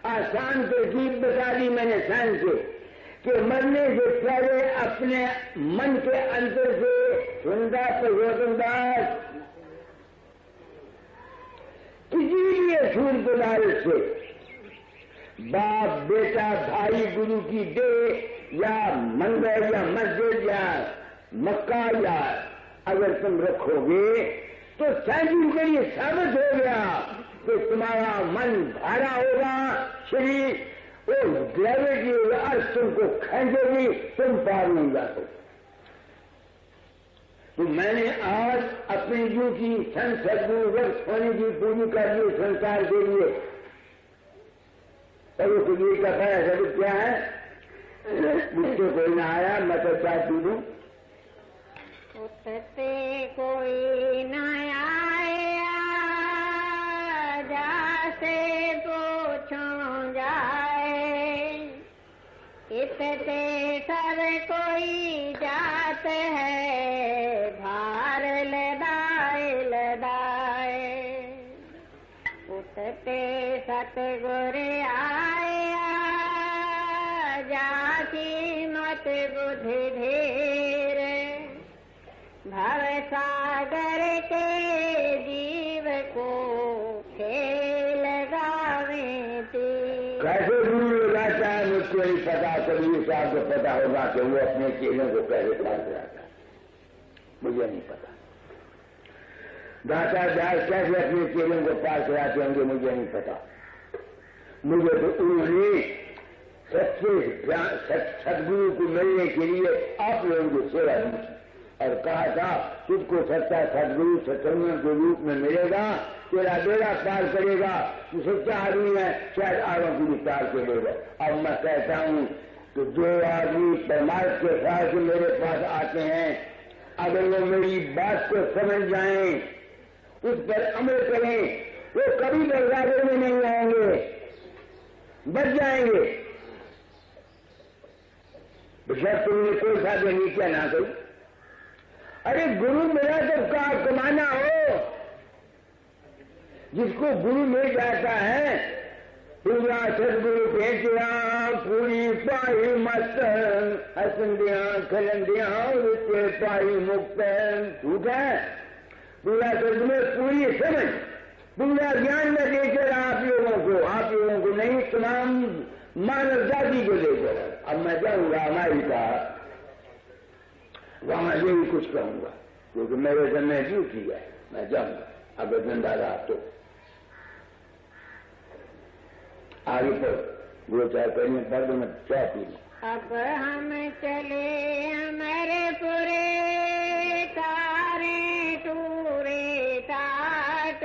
आसान तरकीब बता दी मैंने साइंस से कि मरने से पहले अपने मन के अंतर से सुंदर पुरुषोत्तम दास किसी भी असूल पदार्थ से बाप बेटा भाई गुरु की देह या मंदिर या मस्जिद या मक्का या अगर तुम रखोगे तो साइंस के लिए साबित हो गया कि तुम्हारा मन भारा होगा, शरीर वो ग्रेविटी अर्थ तुमको खींचेगी, तुम पार नहीं जा सकते। तो मैंने आज अपनी जो की सदगुरु वक्त होने की पूरी कर ली संसार के लिए। तब उस कबीर का पहला शब्द क्या है? मुझसे कोई ना आया मैं तो चाहती हूँ उठते कोई न आया, जासे पूछूं जाए, इतने सब कोई जात है, भार लदाए लदाए। उठते सतगुर आया, जाकी मत बुद्धि धीर, भव सागर के जीव को खेल गावे तीर। कैसे गुरु लगाता है मुझको नहीं पता, कभी साहब को पता होगा कि वो अपने चेलों को कैसे पास कराता है, मुझे नहीं पता। दाता दास कैसे अपने चेलों को पास कराते होंगे, मुझे नहीं पता। मुझे तो उन्होंने सच्चे सदगुरु को मिलने के लिए आप लोगों की सेवा दी और कहा था तुझको सच्चा सदगुरु सत्संग के रूप में मिलेगा, तेरा बेड़ा पार करेगा, तू सच्चा आदमी है, शायद आरों की विस्तार के लेगा। अब मैं कहता हूं कि जो आदमी परमार्थ के साथ मेरे पास आते हैं, अगर वो मेरी बात को समझ जाएं, उस पर अमल करें, वो कभी बर्बादी में नहीं आएंगे, बच जाएंगे। बेशक तुमने कोई साधन नहीं किया ना कोई। अरे गुरु मिला तो का कमाना हो, जिसको गुरु मिल जाता है पूरा सदगुरु भेजा पूरी पाई मत, हसंदियां खलंदियां रुपये पाई मुक्त। ठीक है, पूरा सदगुरु पूरी समझ पूरा ज्ञान में देकर आप लोगों को नहीं तमाम मानवता की दादी को देकर अब मैं जाऊंगा हमारी कहा, वहां ये भी कुछ कहूंगा, क्योंकि मेरे घर में ड्यूटी है, मैं जाऊंगा अगर धंधा रहा तो। आगे पर दो चार पहले पढ़ में क्या पी। अब हम चले अमरपुरे तारे टूरे टाट,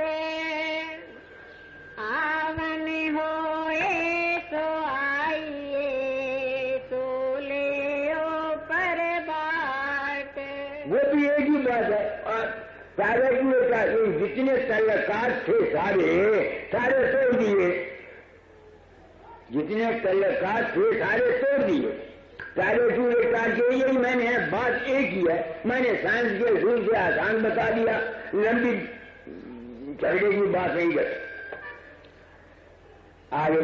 आवन होए तो आइए तो ले ओ पर बाट। वो भी एक ही बात है। और सारे जितने कलाकार थे सारे तोड़ दिए, जितने कलाकार थे सारे तोड़ दिए, सारे टूरे काट के। यही मैंने बात एक ही है, मैंने साइंस के रूल से आसान बता दिया, लंबी चढ़ने की बात नहीं कर। आगे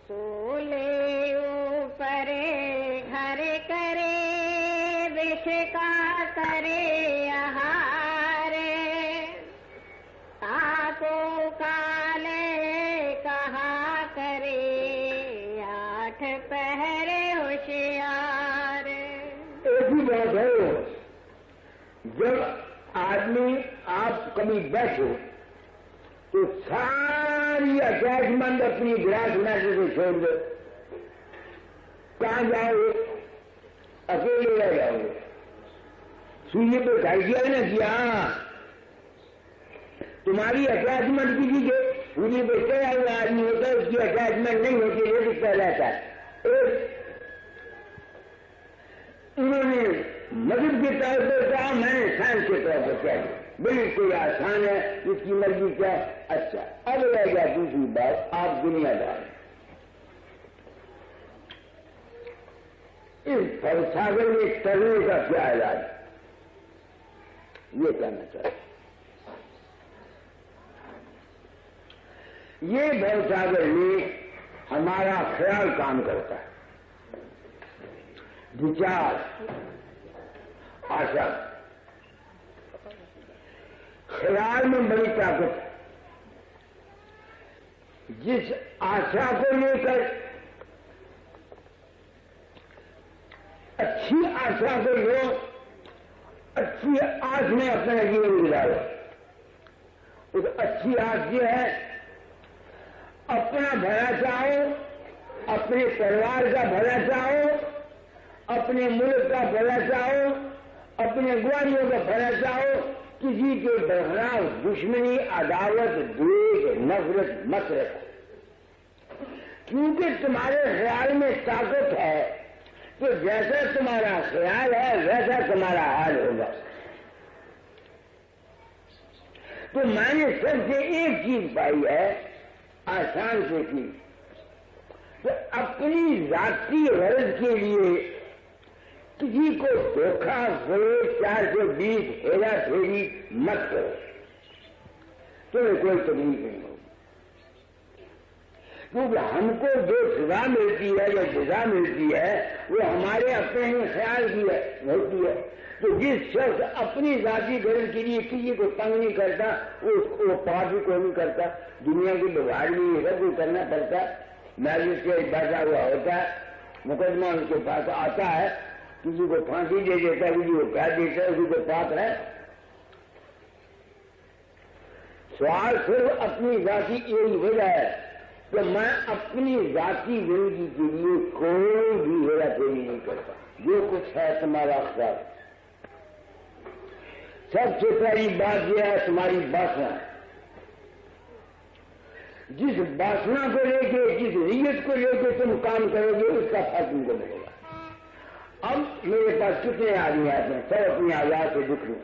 सोले ऊपर घर करे विष का करे आहार, ताको काले कहा करे 8 पहरे होशियार। एक ही बात है, जब आदमी आप कभी बैठो तो सारी अटैचमेंट अपनी ग्रास मैटर से छोड़ दो, कहां जाओगे? अकेले रह जाओगे। सूर्य पे खाई किया ना किया, तुम्हारी अटैचमेंट किसी के सूर्य पे चढ़ा हुआ आदमी होता है, उसकी अटैचमेंट नहीं होती, वो दिखता रहता है। उन्होंने मदद के तौर पर कहा, मैंने साइंस के तौर पर कह दिया, बिल्कुल आसान है, इसकी मर्जी क्या। अच्छा, अब रह गया दूसरी बात, आप दुनियादार इस भवसागर में तरने का क्या इलाज, ये कहना चाहते। ये भवसागर में हमारा ख्याल काम करता है, विचार, आशा। ख्याल में बड़ी ताकत है। जिस आशा को लेकर, अच्छी आशा को लो, अच्छी आस में अपना जीवन गुजारो। उस अच्छी आस ये है, अपना भला चाहो, अपने परिवार का भला चाहो, अपने मुल्क का भला चाहो, अपने ग्वालियों का भला चाहो, किसी के बरखलाफ दुश्मनी, अदावत, द्वेष, नफरत मत रखो। क्योंकि तुम्हारे ख्याल में ताकत है, तो जैसा तुम्हारा ख्याल है वैसा तुम्हारा हाल होगा। तो मैंने सबसे एक चीज पाई है, आसान से की, तो अपनी जाती गरज के लिए किसी को धोखा, फरेब, 420 हेरा फेरी मत करो, तुम्हें कोई तकलीफ नहीं होगी। क्योंकि हमको जो सजा मिलती है या सजा मिलती है वो हमारे अपने ही ख्याल की होती है। तो जिस शख्स अपनी जाति गरज के लिए किसी को तंग नहीं करता, वो पाप भी कोई नहीं करता। दुनिया की व्यवहार में ये सब कुछ करना पड़ता है। मैजिस्ट्रेट बैठा हुआ होता है, मुकदमा उसके पास आता है, किसी को फांसी दे देता है, किसी को कैद देता है, किसी को पाप है। सवाल सिर्फ अपनी जाति यही वजह है कि मैं अपनी जाति जिंदगी के लिए कोई भी हेरा फेरी नहीं करता। जो कुछ है तुम्हारा ख्याल। सबसे पहली बात यह है तुम्हारी वासना। जिस वासना को लेके, जिस नीयत को लेके तुम काम करोगे, उसका फल तुमको मिलेगा। अब मेरे पास कितने आदमी आते हैं, सब अपनी आजाद से दुख में।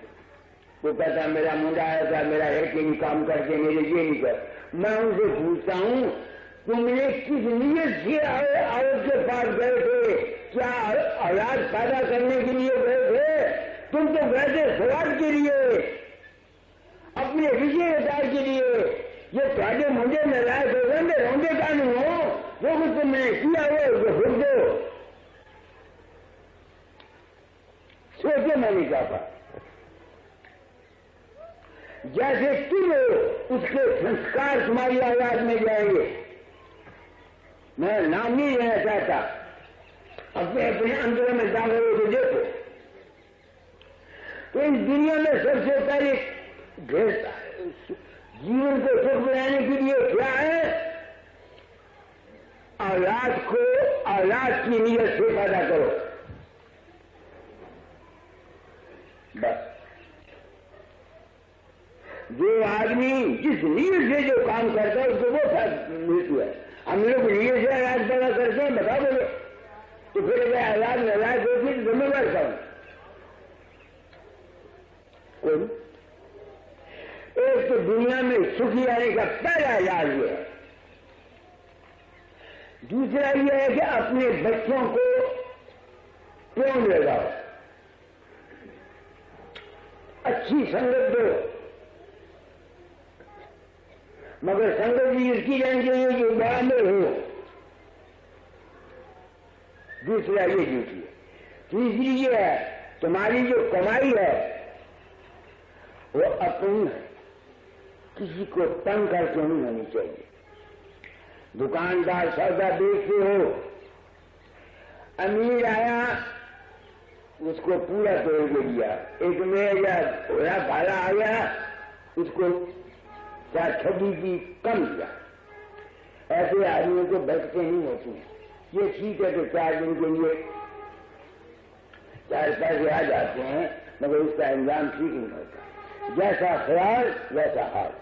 वो कहता है मेरा मुंडा आया था, मेरा एक ही काम करके मेरे ये नहीं कर। मैं उनसे पूछता हूं, तुमने किस नीयत से औरत के पास गए थे? क्या औलाद पैदा करने के लिए गए थे? तुम तो गए थे स्वाद के लिए, अपने विजयदार के लिए। ये ਤੁਹਾਡੇ मुंडे में लाए थे, रोंदे का नहीं हो, जो कुछ तुमने किया हो जो भूल दो। सोचे मैं नहीं चाहता। जैसे तुम हो उसके संस्कार तुम्हारी आवाज में जाएंगे। मैं नाम नहीं लेना चाहता, अपने अपने अंदर में दाखिल होकर देखो। तो इस दुनिया में सबसे पहले जीवन को सुख बनाने के लिए क्या है? औलाद को औलाद की नीयत से पैदा करो, बस। जो आदमी जिस नीयत से जो काम करता है उसको वो मृत्यु है। हम लोग नीयत से औलाद पैदा करते हैं, बता बोलो, तो फिर अगर औलाद नालायक होती तो जिम्मेदार कौन? कोई। एक तो दुनिया में सुखी आने का पहला इलाज ये है। दूसरा यह है कि अपने बच्चों को प्रेम लगाओ, अच्छी संगत दो, मगर संगत भी इसकी जानी चाहिए जो बराबर हो। दूसरा ये ड्यूटी है। तीसरी ये है, तुम्हारी जो कमाई है वो अपनी है, किसी को तंग करके नहीं होनी चाहिए। दुकानदार सौदा बेचते हो, अमीर आया उसको पूरा तोड़ के दिया, एक में या थोड़ा भाड़ा आ गया उसको चार ठगी की कम दिया। ऐसे आदमियों को बचते नहीं होती। ये ठीक है तो 4 दिन के लिए 4 पैसे आ जाते हैं, मगर उसका इंजाम ठीक नहीं होता। जैसा ख्याल वैसा हाल।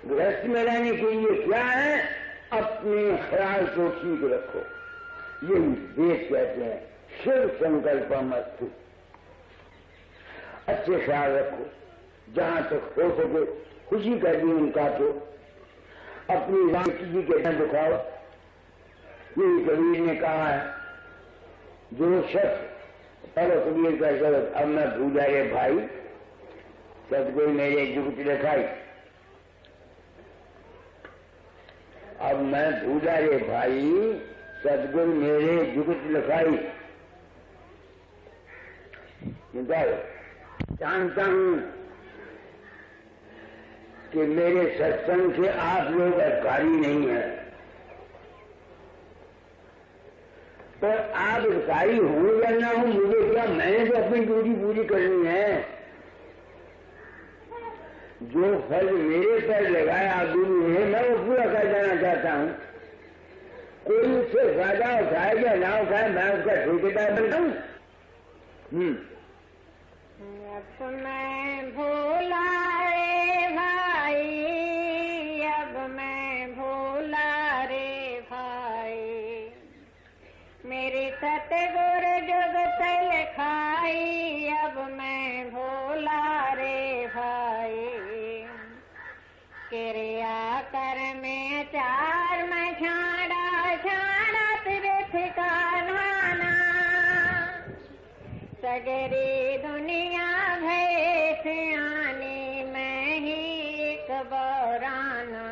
गृहस्थ में रहने के लिए क्या है? अपने ख्याल को ठीक रखो। यही वेद कहते हैं, शिव संकल्प मस्तु। अच्छे ख्याल रखो, जहां तक हो सके खुशी का जीवन काटो, अपनी राम किसी के न दुखाओ। यही कबीर ने कहा है, जो शख्स पहले कबीर का शब्द, अब मैं भूजा रे भाई सदगुरु मेरे जुगत लिखाई। अब मैं भूजा रे भाई सदगुरु मेरे जुगत लिखाई। जानता हूं कि मेरे सत्संग से आप लोग अधिकारी नहीं हैं, पर आप अधिकारी हों या ना हो मुझे क्या, मैंने तो अपनी ड्यूटी पूरी करनी है। जो फल मेरे पर लगाया गुरु ने मैं वो पूरा कर देना चाहता हूं। कोई उससे फायदा उठाए या ना उठाए, मैं उसका ठेकेदार बनता हूं। अब मैं भूला रे भाई, अब मैं भूला रे भाई, मेरी सतगुरु जुगत लिखाई। अब मैं भूला रे भाई, क्रिया कर में 4 में छाड़ा छाड़ा तीर्थ का नाना। सगरी दुनिया भय सियानी, मैं ही एक बौराना।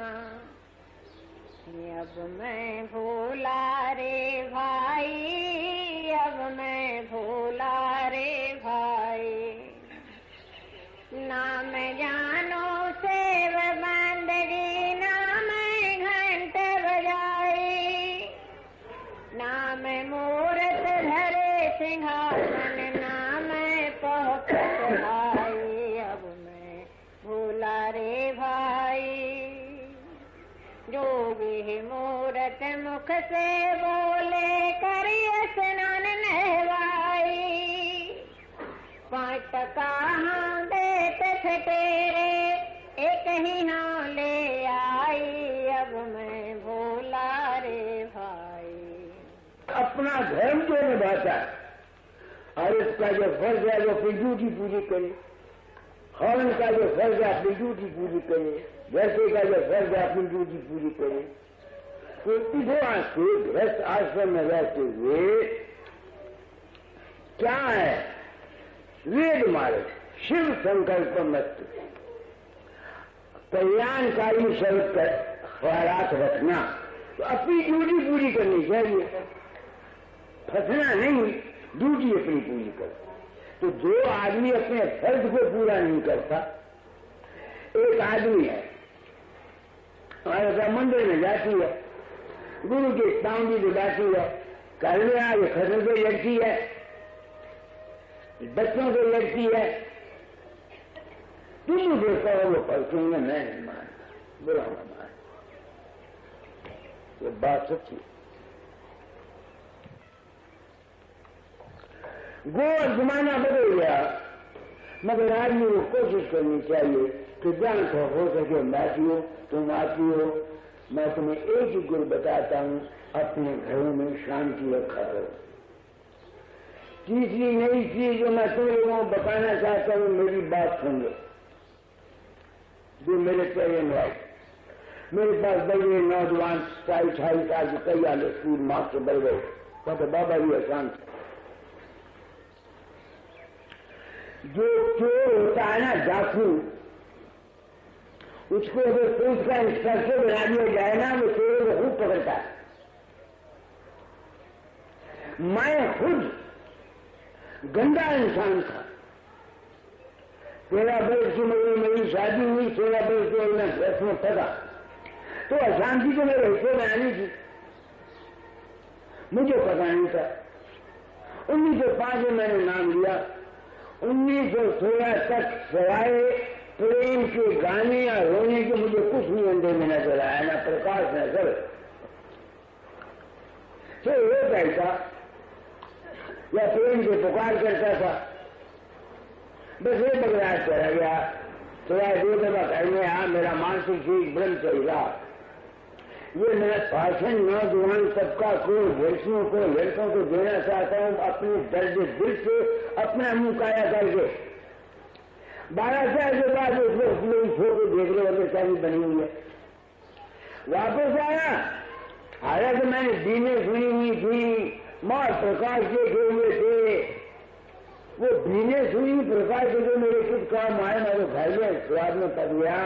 अब मैं भूला रे भाई, अब मैं भूला रे भाई, नाम जानो सेव बंदगी, नाम घंट बजाई, नाम मूरत धरे सिंहासन, नाम पहुँचत भाई। अब मैं भूला रे भाई, जोगी मूरत मुख से बोले करिए स्नान नहवाई। 5 टका हाँ देते थे तेरे, एक ही हाँ ले आई। अब मैं भूला रे भाई। अपना धर्म जो निभाता है और इसका जो फर्ज है वो अपनी ड्यूटी पूरी करे, हॉर्न का जो फर्ज है अपनी ड्यूटी पूरी करे, वैसे का जो फर्ज है अपनी ड्यूटी पूरी करे। तो इधर से गृहस्थ आश्रम में रहते हुए क्या है? वेद मार्ग, शिव संकल्प मस्तु, कल्याणकारी शब्द का ख्यालात रखना। तो अपनी ड्यूटी पूरी करनी चाहिए, फंसना नहीं, ड्यूटी अपनी पूरी कर। तो जो आदमी अपने फर्ज को पूरा नहीं करता, एक आदमी है हमारे मंदिर में जाती है, गुरु की पाउंडी दिलाती है, घर में आज खतर को लड़की है, बच्चों को लड़की है, तुम मुझे कहो वो परसूंगे, मैं नहीं मानता, बुरा ना मान। ये बात सच्ची। वो जमाना बदल गया, मगर आदमी को कोशिश करनी चाहिए कि जान हो सके माफियो, तुम माफियो। मैं तुम्हें एक ही गुरु बताता हूं, अपने घरों में शांति रखा करो। तीसरी नई चीज जो मैं तुम लोगों को बताना चाहता हूं, मेरी बात सुन लो। जो मेरे पेरेंट भाई, मेरे पास बड़े नौजवान 28 साल के कई आले स्कूल मास्टर बढ़ गए, तो बाबा भी आसान थे। जो चोर होता है ना, जासू, उसको अगर पुलिस का इंस्पेक्टर बना दिया जाए ना, वो चोरों को खूब पकड़ता है। मैं खुद गंदा इंसान था। 13 वर्ष की उम्र में मेरी शादी हुई, 16 वर्ष की उम्र में 10 में पड़ा, तो अशांति तो मेरे हिस्से में आनी थी, मुझे पता नहीं था। 1905 में मैंने नाम लिया। 1916 तक सवाए प्रेम के गाने या रोने के मुझे कुछ नहीं अंदर में नजर आया, ना प्रकाश नजर। तो वो कहता या प्रेम के पुकार करता था, बस ये बगराज चला गया। थोड़ा 2 दफा घर में आया, मेरा मानसिक चीज बंद चल रहा। ये मेरा भाषण नौजवान सबका को, लड़कियों को, लड़कों को देना चाहता हूं, अपने दर्द दिल से अपना मुंह काया करके। 12 साल के बाद उस वक्त मेरी फोटो देख रहे होते कैसी बनी हुई है। वापस आया, हालांकि मैंने बीने सुनी हुई थी, मां प्रकाश देखे हुए थे, वो बीने सुनी प्रकाश के मेरे कुछ काम आए, मैं तो घर में स्वाद में पड़ गया।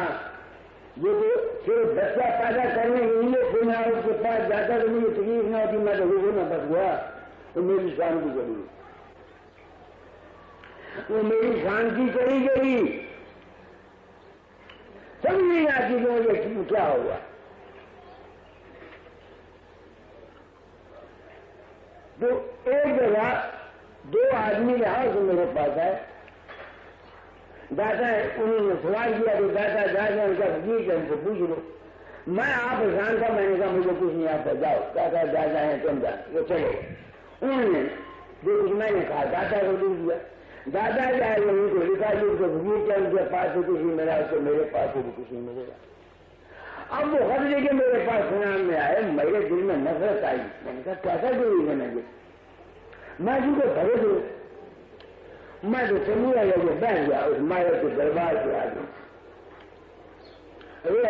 ये तो सिर्फ बच्चा पैदा करने के लिए फिर मैं उसके पास जाता तो मुझे तकलीफ न होती, मैं तो वो में बच गया, तो मेरी शांति चली, वो मेरी शांति चली गई। समझ नहीं आती कि मुझे क्या होगा। तो एक जगह 2 आदमी रहा जो मेरे पास आए, दादा उन्होंने सवाल किया तो दादा दादा उनका ठीक है, उनको पूछ लो। मैं आप जान था, मैंने कहा मुझे कुछ नहीं आता, जाओ। दादा दादा है तुम जा, वो चलो। उन्होंने जो कुछ मैंने कहा दादा को लिख दिया। दादा जाए उनको लिखा जी, उनको भगीर है, उनके पास से कुछ नहीं मिला, तो मेरे पास से भी कुछ नहीं मिलेगा। अब वो खत लेके मेरे पास सुनाम में आए, मेरे दिल में नफरत आई। मैंने कहा कैसा कोई है मुझे, मैं जिनको भरे दूं, मैं तो चलूंगा जो बैठ गया उस माया के दरबार के आगे। अरे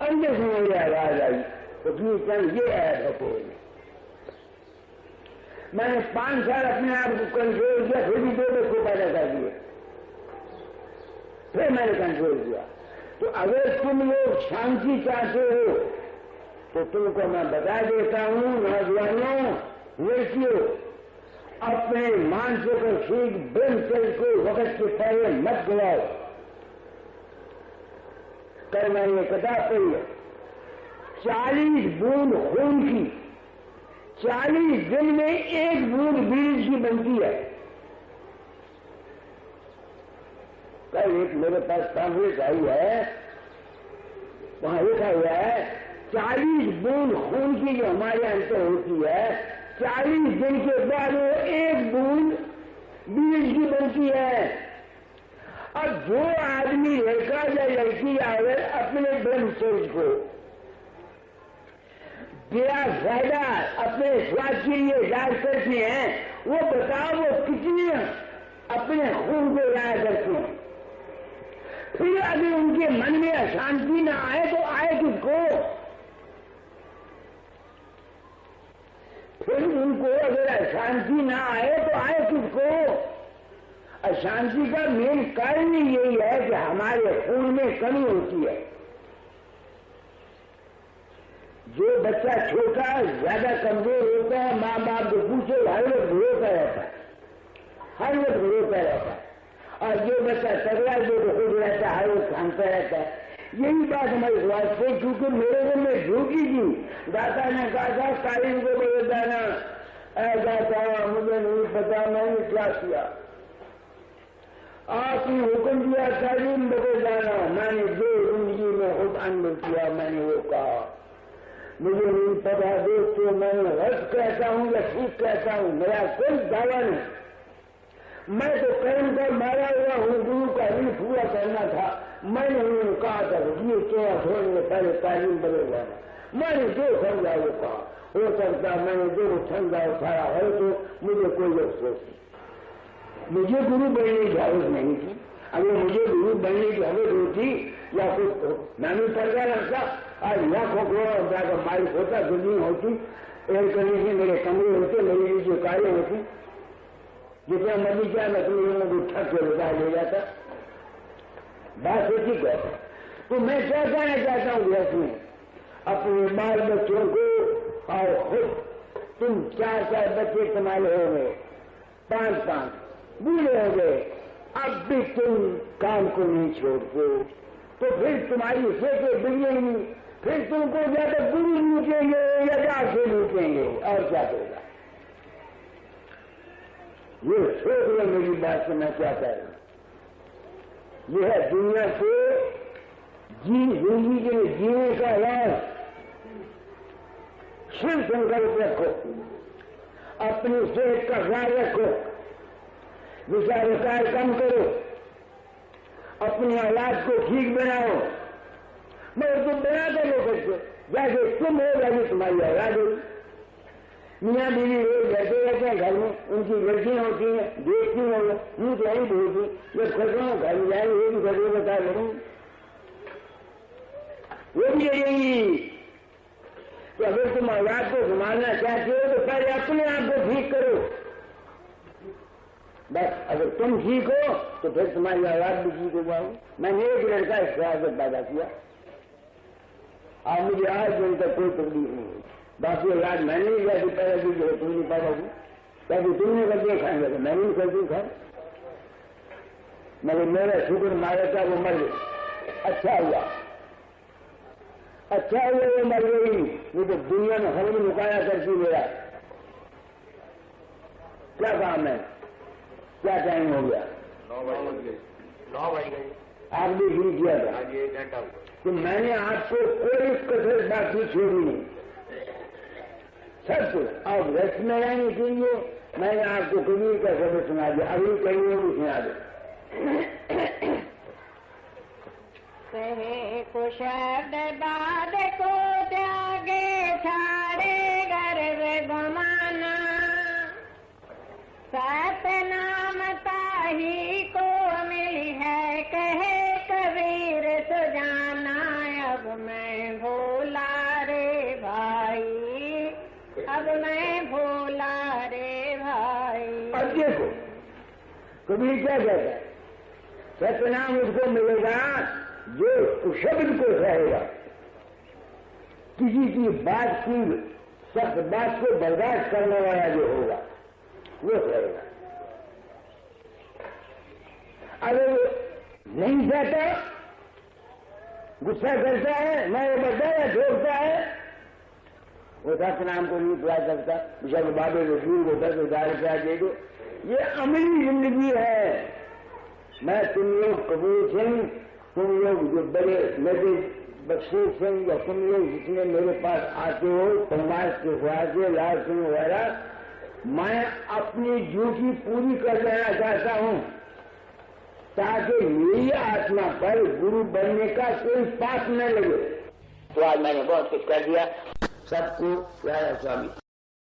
अंदर से मेरी आवाज आई, उसमें चल ये है कोई। मैंने 5 साल अपने आप को कंट्रोल किया, फिर भी 2 बच्चे पैदा कर दिए, फिर मैंने कंट्रोल किया। तो अगर तुम लोग शांति चाहते हो तो तुमको मैं बता देता हूं, नौजवानों, लड़कियों, अपने मानसिक और शीघ्र ब्रह्मचर्य को वक्त के पहले मत गवाओ। कल मैंने किताब पढ़ी है, 40 बूंद खून की 40 दिन में 1 बूंद बीज की बनती है। कल एक मेरे पास कांग्रेस आई है, वहां लिखा हुआ है 40 बूंद खून की जो हमारे अंदर होती है, 40 दिन के बाद वो 1 बूंद बीज की बनती है। अब जो आदमी लड़का या लड़की अगर अपने ब्रह्मचर्य को बेरा फायदा अपने स्वास्थ्य के लिए जाग करते हैं, वो बताओ वो कितने अपने खून को लाया करते हैं। फिर अगर उनके मन में अशांति न आए तो आए किसको? फिर उनको अगर अशांति न आए तो आए किसको? अशांति का मेन कारण यही है कि हमारे खून में कमी होती है। जो बच्चा छोटा ज्यादा कमजोर होता है, माँ बाप को पूछे हर वक्त रोता रहता है, हर वक्त रोता रहता है। और जो बच्चा तगड़ा जो खुद रहता है, हर वक्त खानता रहता है। यही बात हमारी समाज को, क्योंकि मेरे को में झूठी थी। दाता ने कहा था कालीन को बदल जाना, ऐसा था मुझे नहीं पता मैंने क्या किया। आपने हुक्म दिया कालीन बदल जाना, मैंने जो जिंदगी में खुद अनुभव किया मैंने वो कहा। मुझे नहीं पता दोस्तों मैं गलत कहता हूँ या ठीक कहता हूँ, मेरा कोई दावा नहीं। मैं तो कर्म कर मारा हुआ हूँ, गुरु का ऋण पूरा करना था। मैंने उन्होंने कहा था ये चोरा छोड़ने पहले तालीम बदल जाना, मैंने जो समझा वो कहा। हो सकता मैंने जो समझा उठाया है तो मुझे कोई अफसोस नहीं। मुझे गुरु बनने की जरूरत नहीं थी। अगर मुझे गुरु बनने की जरूरत होती या कुछ मैंने पर्दा रखता, आज लाखों करोड़ जाकर मालिक होता, जमीन होती, एयर कंडीशन मेरे कमरे होते, मेरी जो कारें होती, जितना मर्जी क्या मैं तुम लोगों को ठग के रुपया ले जाता। बात होती कहता। तो मैं क्या कहना चाहता हूँ गृहस्थ में, अपने बाल बच्चों को और खुद तुम 4 बच्चे संभाले हो गए, 5 बूढ़े हो गए, अब भी तुम काम को नहीं छोड़ते, तो फिर तुम्हारी सेहतें बिगड़ेंगी, फिर तुमको ज्यादा गुरु लूटेंगे या जाके लूटेंगे, और क्या करेगा। ये सोच लो मेरी बात से मैं क्या कह रहा हूं। यह है दुनिया से जिंदगी के जीने का राज। शिव संकल्प रखो, अपनी सेहत का ख्याल रखो, विचार विचार कम करो, अपनी औलाद को ठीक बनाओ। मगर तुम बना कर लो सकते, जैसे तुम हो वैसे तुम्हारी औलाद होगी। मियाँ बीवी रोज रहते रहते हैं घर में, उनकी गलतियां होती हैं, देखती हो मुंह तो नहीं बोलती, जब खतरों घर में जाएंगे वो भी खतरे बता करूँ वो भी यही। तो अगर तुम औलाद को संभालना चाहते हो तो पहले अपने आप को ठीक करो। बस अगर तुम ठीक हो तो फिर तुम्हारी औलाद भी ठीक होगा। मैंने एक लड़का इस तरह से पैदा किया और मुझे आज दिन तक कोई तकलीफ नहीं हुई। बाकी औलाद मैंने नहीं जैसे पैदा की जो तुम नहीं पैदा हुई, ताकि तुमने गलतियां खाएंगे तो मैंने भी गलती खाई। मगर मेरा शुक्र मारा था वो मर गई, अच्छा हुआ वो मर गई। वो तो दुनिया में हल मुकाया करती मेरा क्या काम है, क्या टाइम हो गया, 9 बज गए। आप भी शुरू किया था तो मैंने आपको कोई कसर बाकी छोड़ी नहीं, सब कुछ। और रस में रहने के लिए मैंने आपको कबीर का शब्द सुना दिया, अभी कहीं भी सुना दो। कहे कुशब्द बाद को त्यागे छाड़े गर्व गुमाना, सतनाम ताही को मिली है कहे कबीर सुजाना। अब मैं भोला रे भाई, अब मैं भोला रे भाई। अब देखो कबीर क्या कहता है, सतनाम उसको मिलेगा जो शब्द को कहेगा, किसी की बात की सख्त बात को बर्दाश्त करने वाला जो होगा वो कहेगा। अगर नहीं चाहता, गुस्सा करता है, मैं बताया ठोकता है, वो सतनाम को नहीं पुरा सकता। जब बाबे रसूल को 10,000 रुपया दे दो, ये अमली जिंदगी है। मैं तुम लोग कबूल सिंह, तुम लोग जो बड़े मेरे बख्शीश सिंह या तुम लोग जितने मेरे पास आते हो समाज के से लाल सिंह वगैरह, मैं अपनी ड्यूटी पूरी कर लेना चाहता हूं ताकि मेरी आत्मा पर गुरु बनने का कोई पाप न लगे। तो आज मैंने बहुत कुछ कर दिया। सबको प्यारा स्वामी।